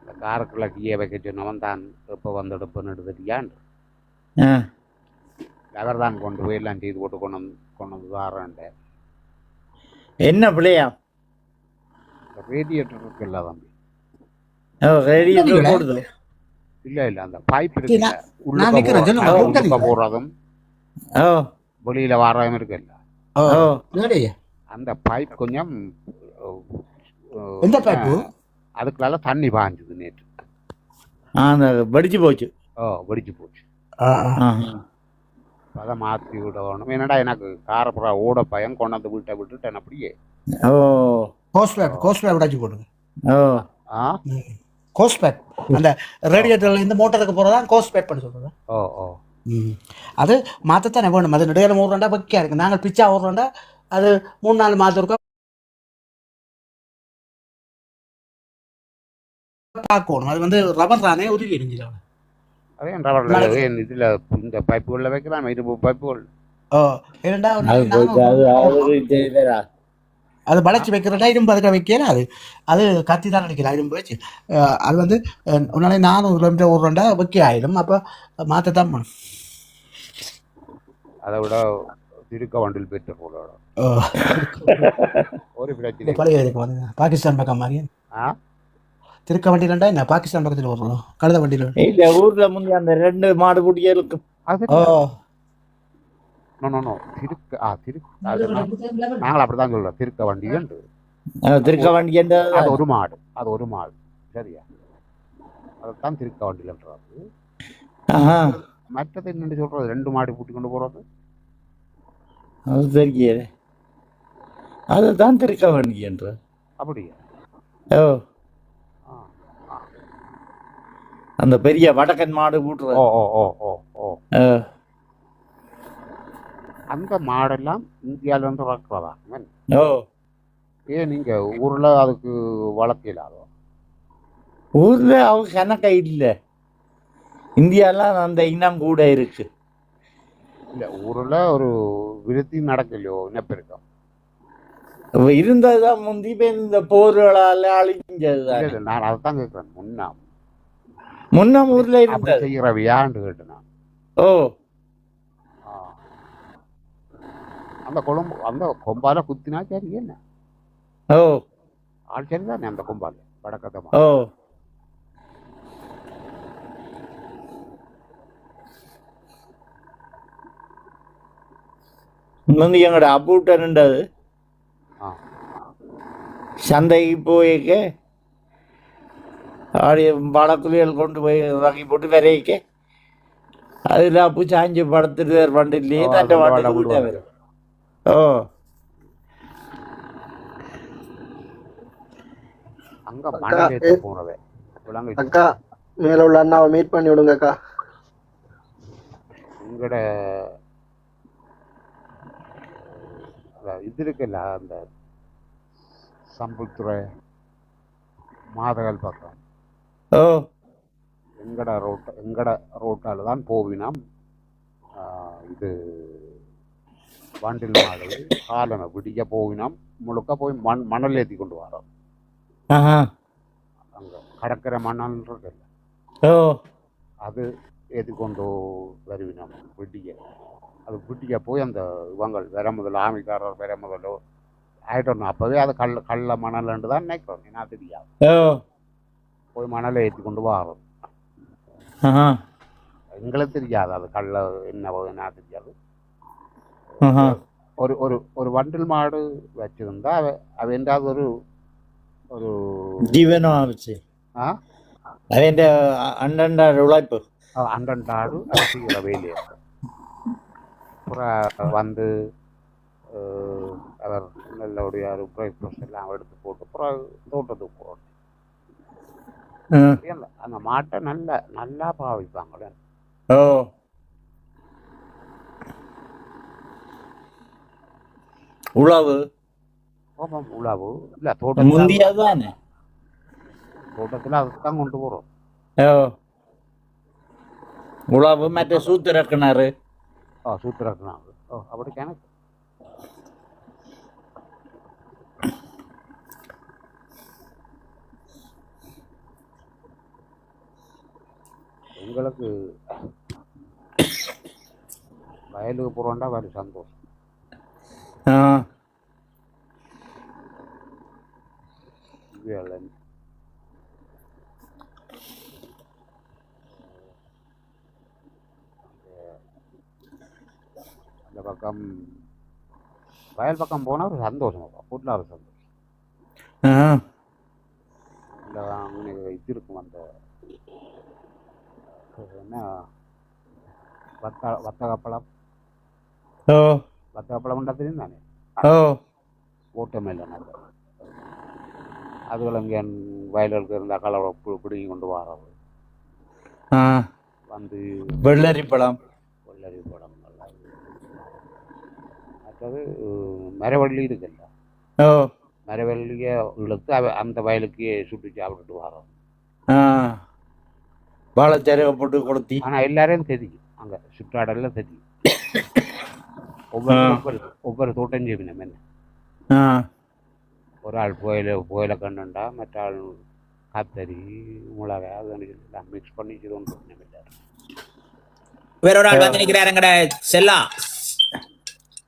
இந்த காருக்குள்ள கீயை வைக்க சொன்னவன் தான் எப்போ வந்துடுப்புன்னு தெரியான் அவர் தான் கொண்டு போய் எல்லாம் செய்து போட்டு கொண்டு வாரேன் என்ன பிள்ளையா ரேடியேட்டர் இருக்குல்ல தம்பி ரேடியேட்டர் போடுது இல்ல அந்த பைப் இருக்கு போடுறதும் வெளியில வர்றதும் இருக்குல்ல அந்த பைப் கொஞ்சம் அதுக்குள்ள தண்ணி பாய்ஞ்சது நேற்று வெடிச்சு போச்சு வெடிச்சு போச்சு அதை மாற்றி விட வேணும் என்னடா எனக்கு காரப்புறா ஓட பயம் கொண்டாந்து வீட்டை விட்டுட்டேன் அப்படியே உடைச்சு போடுங்க கோஸ்பேட் அந்த ரேடியேட்டர்ல இந்த மோட்டருக்கு போறதான் கோஸ்பேட் பண்ணி சொல்றது அது மாற்றத்தானே வேணும் அது நடுவில் ஓடுறா பக்கியா இருக்கு நாங்கள் பிச்சா ஓடுறோண்டா அது 3-4 மாதம் இருக்கும் பார்க்கணும் அது வந்து ரப்பர் தானே உருகி எரிஞ்சிடும் அதே ரப்பர் இதுல இந்த பைப்புகளில் வைக்கலாம் இரும்பு பைப்புகள் ஏன்னா அது வளைச்சி வைக்கிறதா இரும்பு அதுக்கு வைக்கல அது கத்தி தான் நினைக்கிறேன் இரும்பு வச்சு அது வந்து உன்னாலே 400 கிலோமீட்டர் ஓடுறோண்டா வைக்க ஆயிடும் அப்போ மாற்றத்தான் பண்ணும் அதை விட திருக்க வண்டில் பெற்ற போல ஒரு பிரச்சனை பழைய இதுக்கு வந்து பாகிஸ்தான் பக்கம் மாதிரி திருக்க வண்டியிலண்டா என்ன பாகிஸ்தான் பக்கத்தில் ஓடுறோம் கழுத வண்டியில் ஊர்ல முந்தைய அந்த 2 மாடு குட்டியே இருக்கும் நாங்கள் அப்படிதான் சொல்றோம் திருக்க வண்டி திருக்க வண்டி அது ஒரு மாடு சரியா அதைத்தான் திருக்க வண்டின்றது மற்றது என்னன்னு சொல்றது 2 மாடு பூட்டி கொண்டு போறது அது தெரியாது அதுதான் திருக்க வண்டி என்ற அப்படியா அந்த பெரிய வடக்கன் மாடு கூட்டுறது. ஓ ஓ ஓ ஓ ஓ அந்த மாடெல்லாம் இந்தியாவில இருந்து வளர்க்குறதா? ஓ ஏன் நீங்க ஊர்ல அதுக்கு வளர்க்கலாதோ? ஊர்ல அவங்க கணக்கா இல்லை, இந்தியாலாம் அந்த இனம் கூட இருக்கு. இல்ல ஊர்ல ஒரு விருத்தி நடக்கலையோ இனப்பெருக்கம்? இருந்ததுதான் முந்தி பேர் இந்த போர்களால அழிஞ்சதுதான். இல்ல நான் அதைத்தான் கேட்கிறேன். முன்னம் ஊர்ல அப்படி இருந்தது. செய்யறவையான்னு கேட்டேன். ஓ அந்த கொழும்பு அந்த கொம்பால குத்தினா சரி என்ன? ஓ ஆள் சரிதானே அந்த கொம்பால வடக்கத்தமா? ஓ முந்தி எங்கட அப்பூட்ட நின்றது சந்தைக்கு போய்க்க ஆடி வடக்குலியல் கொண்டு போய் வாங்கி போட்டு விரைக்க அதில் அப்போ சாஞ்சி படுத்துட்டு வண்டிலேயே தண்டை வாட்டை விட்டா வரும். ஓ அங்க மணல் போறவே அக்கா மேல உள்ள அண்ணாவை மீட் பண்ணி விடுங்க அக்கா. உங்களோட இது இருக்குல்ல அந்த சம்புத்துறை மாதகள் பக்கம். ஓ எங்கட ரோட்டால தான் போவினோம். இது வண்டில் மாடு காலனை விடிய போவினோம். முழுக்க போய் மணல் ஏற்றி கொண்டு வரோம். அங்க கடற்கரை மணல் இருக்குல்ல, அது ஏற்றி கொண்டு வருவினோம் விடிய. அது விடிய போய் அந்த இவங்கள் வேற முதல்ல ஆமிக்காரர் வேற முதல்ல ஆயிட்டோம். அப்பவே அது கள்ள மணல்ண்டு தான் நினைக்கிறோம். ஏன்னா தெரியாது, போய் மணலை ஏற்றி கொண்டு வரோம். எங்களுக்கு தெரியாது அது கள்ள என்ன தெரியாது. ஒரு ஒரு ஒரு வண்டில் மாடு வச்சிருந்தா அவ என்றாவது ஒரு ஒரு ஜீவனம் ஆச்சு. அவன் அண்டண்டாடு உழைப்பு அண்டண்டாடு அது செய்கிற வேலையை அப்புறம் வந்து அவர் நல்ல ஒரு பிரேக்ஃபாஸ்ட் எல்லாம் எடுத்து போட்டு அப்புறம் தோட்டத்துக்கு போகணும். அந்த மாட்டை நல்லா பாவிப்பாங்களே. ஓ உழவு உழவு இல்ல தோட்டம் முந்தியதானே, தோட்டத்தில் அதுதான் கொண்டு போறோம். உழவு மற்ற சூத்திரக்கிணறு. சூத்திரக்கிணறு அப்படி கணக்கு. எங்களுக்கு வயலுக்கு போகிறோம்டா வயலு சந்தோஷம். அந்த பக்கம் வயல் பக்கம் போனால் ஒரு சந்தோஷம், கூட்டில் ஒரு சந்தோஷம். இல்லை அங்கே இது இருக்கும் அந்த என்ன வத்தகப்பழம். வத்தகப்பழம் தெரியும் தானே, ஓட்டம் இல்லை நல்ல அதுகள் இங்கே வயல்களுக்கு இருந்தால் கலவை பிடுங்கி கொண்டு வர்றது. வந்து வெள்ளரி பழம் நல்லா. மற்றது மரவள்ளி இருக்குல்ல, மரவள்ளியை இழுத்து அந்த வயலுக்கே சுட்டு சாப்பிட்டுட்டு வரோம். வாழைச்சேரை போட்டு கொளுத்தி. ஆனால் எல்லாரையும் தெரியும் அங்கே சுற்றாடெல்லாம் தெரியும். ஒவ்வொரு தோட்டம் செய்வினம் என்ன. ஒரு ஆள் புயலை கண்டுண்டா மற்ற ஆள் கத்தரி மிளகா அதெல்லாம் மிக்ஸ் பண்ணி வேற ஒரு ஆள் வந்து நிற்கிறார். எங்கட செல்லா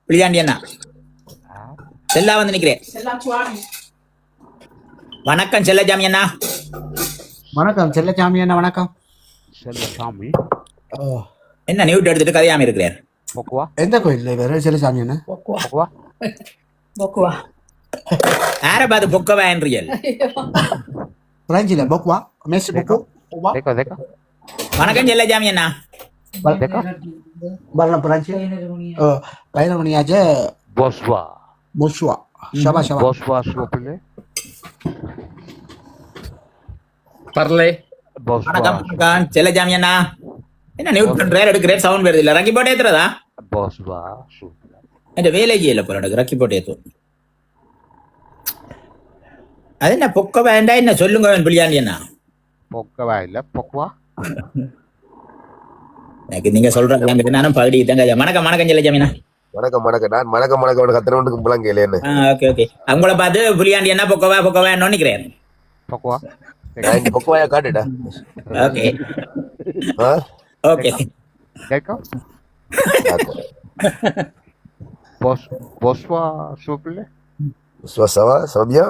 பிள்ளையாண்டி அண்ணா செல்லா வந்து நிற்கிறேன். வணக்கம் செல்லசாமி அண்ணா. வணக்கம் செல்லசாமி அண்ணா. வணக்கம் செல்லசாமி. என்ன நியூட் எடுத்துட்டு கதையாம இருக்கிறார்? எந்த கோயில் வேற செல்லசாமி அண்ணா? யார பாத்து பொக்கவா என்றியல் பிராஞ்சில பொக்வா மேஸ் பொக்கு. வணக்கம் செல்லசாமி அண்ணா. பரண பிராஞ்சி கைனமணியாச்சே போஸ்வா போஸ்வா ஷபா ஷபா போஸ்வா சோப்பிலே பர்லே Boswa. செல்லஜாமி அண்ணா என்ன நியூட் பண்றாரு எடுக்கிறேன் சவுண்ட் வருது இல்ல ரக்கி போட்டு ஏத்துறதா Boswa. என் வேலைக்கு இல்ல போல எனக்கு ரக்கி போட்டு ஏத்தும் அது என்ன பொக்க வேண்டாம் என்ன சொல்லுங்க பிள்ளையாண்டி அண்ணா Pokwa illa pokwa. எனக்கு நீங்க சொல்றாங்க நானும் பகுதி தாங்க வணக்கம் வணக்கம் செல்லஜாமினா வணக்கம் வணக்கம் நான் வணக்கம் வணக்கம் கத்தனவனுக்கு முழங்க இல்லைன்னு ஓகே ஓகே அவங்கள பார்த்து புலியாண்டி என்ன பொக்கவா நினைக்கிறேன் Pokwa. நான் இங்க பொக்கவாயா காட்டுடா okay okay Deko. Boswa suple. ஸ்வசவா சௌபியா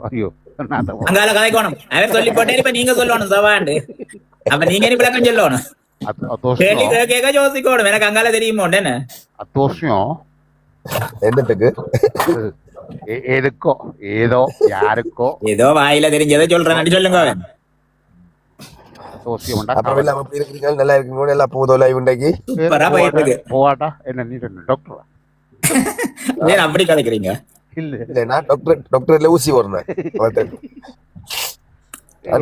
Ayo. Nada. அங்கால கதைக்கணும் அவர் சொல்லி போட்டே இப்ப நீங்க சொல்லணும் சவாண்டு அப்ப நீங்க என்ன விளக்கம் சொல்லணும் கேள்வி Atosyo. கேட்க யோசிக்கணும் எனக்கு அங்கால தெரியுமோ என்ன Atosyo. என்னத்துக்கு எதுக்கோ ஏதோ யாருக்கோ ஏதோ வாயில தெரிஞ்சதை சொல்றேன் சொல்லுங்க Atosyo அப்புறம் எல்லாம் அப்படி இருக்கிறீங்க நல்லா இருக்கீங்க எல்லாம் போதும் லைவ் உண்டாக்கி சூப்பரா போயிட்டு இருக்கு போவாட்டா என்ன நீ டாக்டரா ஏன் அப்படி கதைக்கிறீங்க இல்ல இல்ல நான் டாக்டர்ல ஊசி போடுறேன்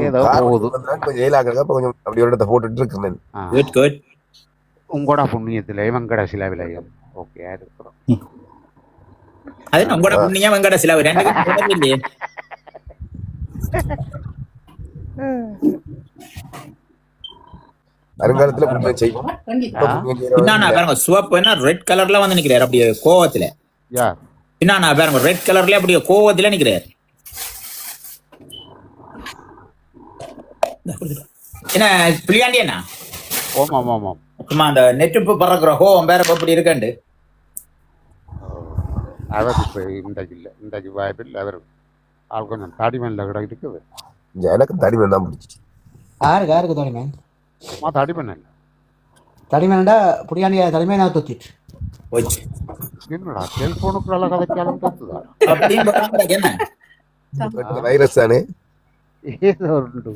ஏதோ போகுது கொஞ்சம் ஏலாக கொஞ்சம் அப்படி ஒரு இடத்த போட்டுட்டு இருக்கிறேன் குட் குட் உங்களோட புண்ணியத்துல வெங்கட சில விலையம் ஓகே இருக்கிறோம் அது நம்மளோட புண்ணியம் வெங்கட சில ரெண்டு இல்லையே வருங்காலத்துல புண்ணியம் செய்வோம் என்ன பாருங்க சிவப்பு என்ன ரெட் கலர்ல வந்து நிக்கிறாரு அப்படியே கோவத்துல யார் என்ன பாருங்க ரெட் கலர்ல அப்படியே கோவத்துல நிக்கிறாரு என்ன புளியாண்டி என்ன ஓமா ஆமா சும்மா அந்த நெட்டுப்பு பறக்குற கோவம் வேற எப்படி இருக்காண்டு அவர் இப்போ இன்றைக்கு வாய்ப்பில் அவர் ஆள் கொஞ்சம் தடிமனில் கிட இருக்குது எனக்கு தடிமன் தான் பிடிச்சிச்சு யாருக்கு தடிமேன் தடிமன் இல்லை தடிமேன்டா புடியாண்டியா தடிமேனா தொத்திட்டு போச்சு என்னடா செல்போனுக்குள்ள கதைக்காலும் தொத்துதா என்ன வைரஸ் தானே ஏதோ உண்டு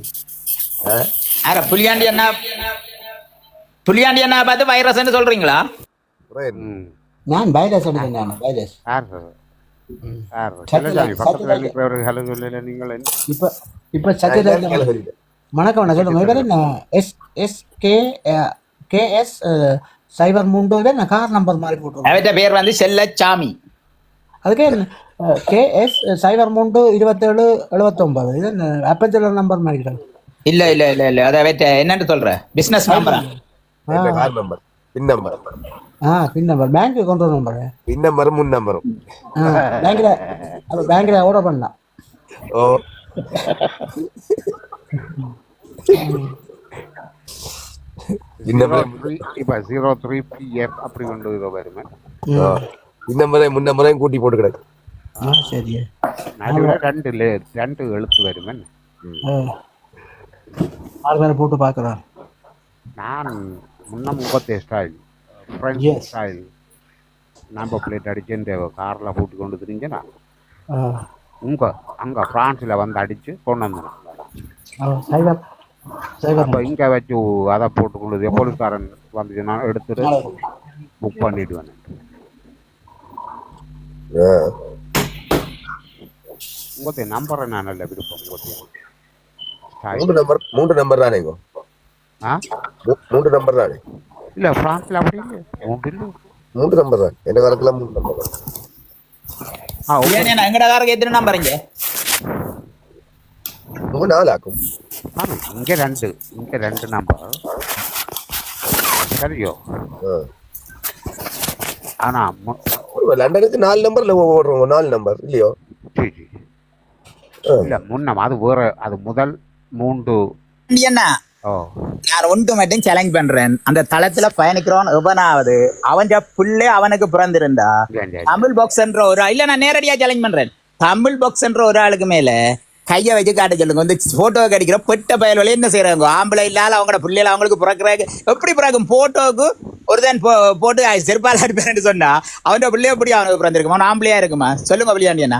புளியாண்டி அண்ணா பார்த்து வைரஸ் சொல்றீங்களா நான் வைரஸ் எடுத்தேன் வைரஸ் யார் செல்லஜாமி பக்கத்தில் இருக்கிறவர்கள் ஹலோ சொல்லல நீங்கள் இப்போ இப்போ சத்தியத்தில் வணக்கம் நான் சொல்லுங்க இவர் என்ன KS சைபர் 3 நான் கார் நம்பர் மாதிரி போட்டுருக்கேன் அவர்கிட்ட பேர் வந்து செல்லச்சாமி அதுக்கே KS சைபர் 3 2779 இது அப்பச்சல நம்பர் மாதிரி இல்ல இல்ல இல்ல இல்ல அத அவர்கிட்ட என்னன்னு சொல்ற பிசினஸ் நம்பரா கார் நம்பர் பின் நம்பர் பின் நம்பர் பேங்க் அக்கவுண்ட் நம்பர் பின் நம்பரும் முன் நம்பரும் பேங்க்ல ஆர்டர் பண்ணலாம் ஓ இப்போ 03PF அப்படி கொண்டு இதோ வருமே இந்த முன் நம்பரையும் கூட்டி போட்டு கிடக்கு சரி ரெண்டு எழுத்து வருமே போட்டு பார்க்கலாம் நான் முன்ன முகத்தே style friends style number plate அடிச்சு இந்த காரில் போட்டு கொண்டு தெரிஞ்சேன்னா அங்கே ஃப்ரான்ஸில் வந்து அடித்து கொண்டு வந்தேன் அப்போ இங்கே வச்சு அதை போட்டுக்கொண்டு போலீஸ்காரன் வந்துச்சுன்னா எடுத்துட்டு புக் பண்ணிடுவேன் உங்கள்கிட்ட நம்பரை நான் நல்ல விருப்பம் மூன்று நம்பர் தானே மூன்று நம்பர் தானே இல்ல பிரான்ஸ்ல அப்படி இல்லை மூன்று நம்பர் தான் என்ன காலத்துல மூன்று நம்பர் தான் எங்கட காரக்கு எத்தனை நம்பர் இங்க நாலு ஆக்கும் இங்க ரெண்டு நம்பர் சரியோ ஆனா லண்டனுக்கு 4 நம்பர்ல ஓடுறோம் 4 நம்பர் இல்லையோ இல்ல முன்னம் அது வேற அது முதல் 3 என்ன நான் ஒன்று மட்டும் சேலஞ்ச் பண்றேன் அந்த தளத்துல பயணிக்கிறவன் எவனாவது அவன் புள்ளே அவனுக்கு பிறந்திருந்தா தமிழ் பாக்ஸ் என்ற ஒரு இல்ல நான் நேரடியா சேலஞ்ச் பண்றேன் தமிழ் பாக்ஸ் என்ற ஒரு ஆளுக்கு மேல கையை வச்சு காட்ட சொல்லுங்க வந்து போட்டோ கிடைக்கிற பெட்ட பயல்வழி என்ன செய்யறாங்க ஆம்பளை இல்லாத அவங்களோட பிள்ளைல அவங்களுக்கு பிறக்கிறாங்க எப்படி பிறக்கும் போட்டோக்கு ஒருதான் போட்டு செருப்பால் அடிப்பேன்னு சொன்னா அவன் பிள்ளைய எப்படி அவனுக்கு பிறந்திருக்குமா அவன் ஆம்பளையா இருக்குமா சொல்லுங்க பிள்ளையாண்டி அண்ணா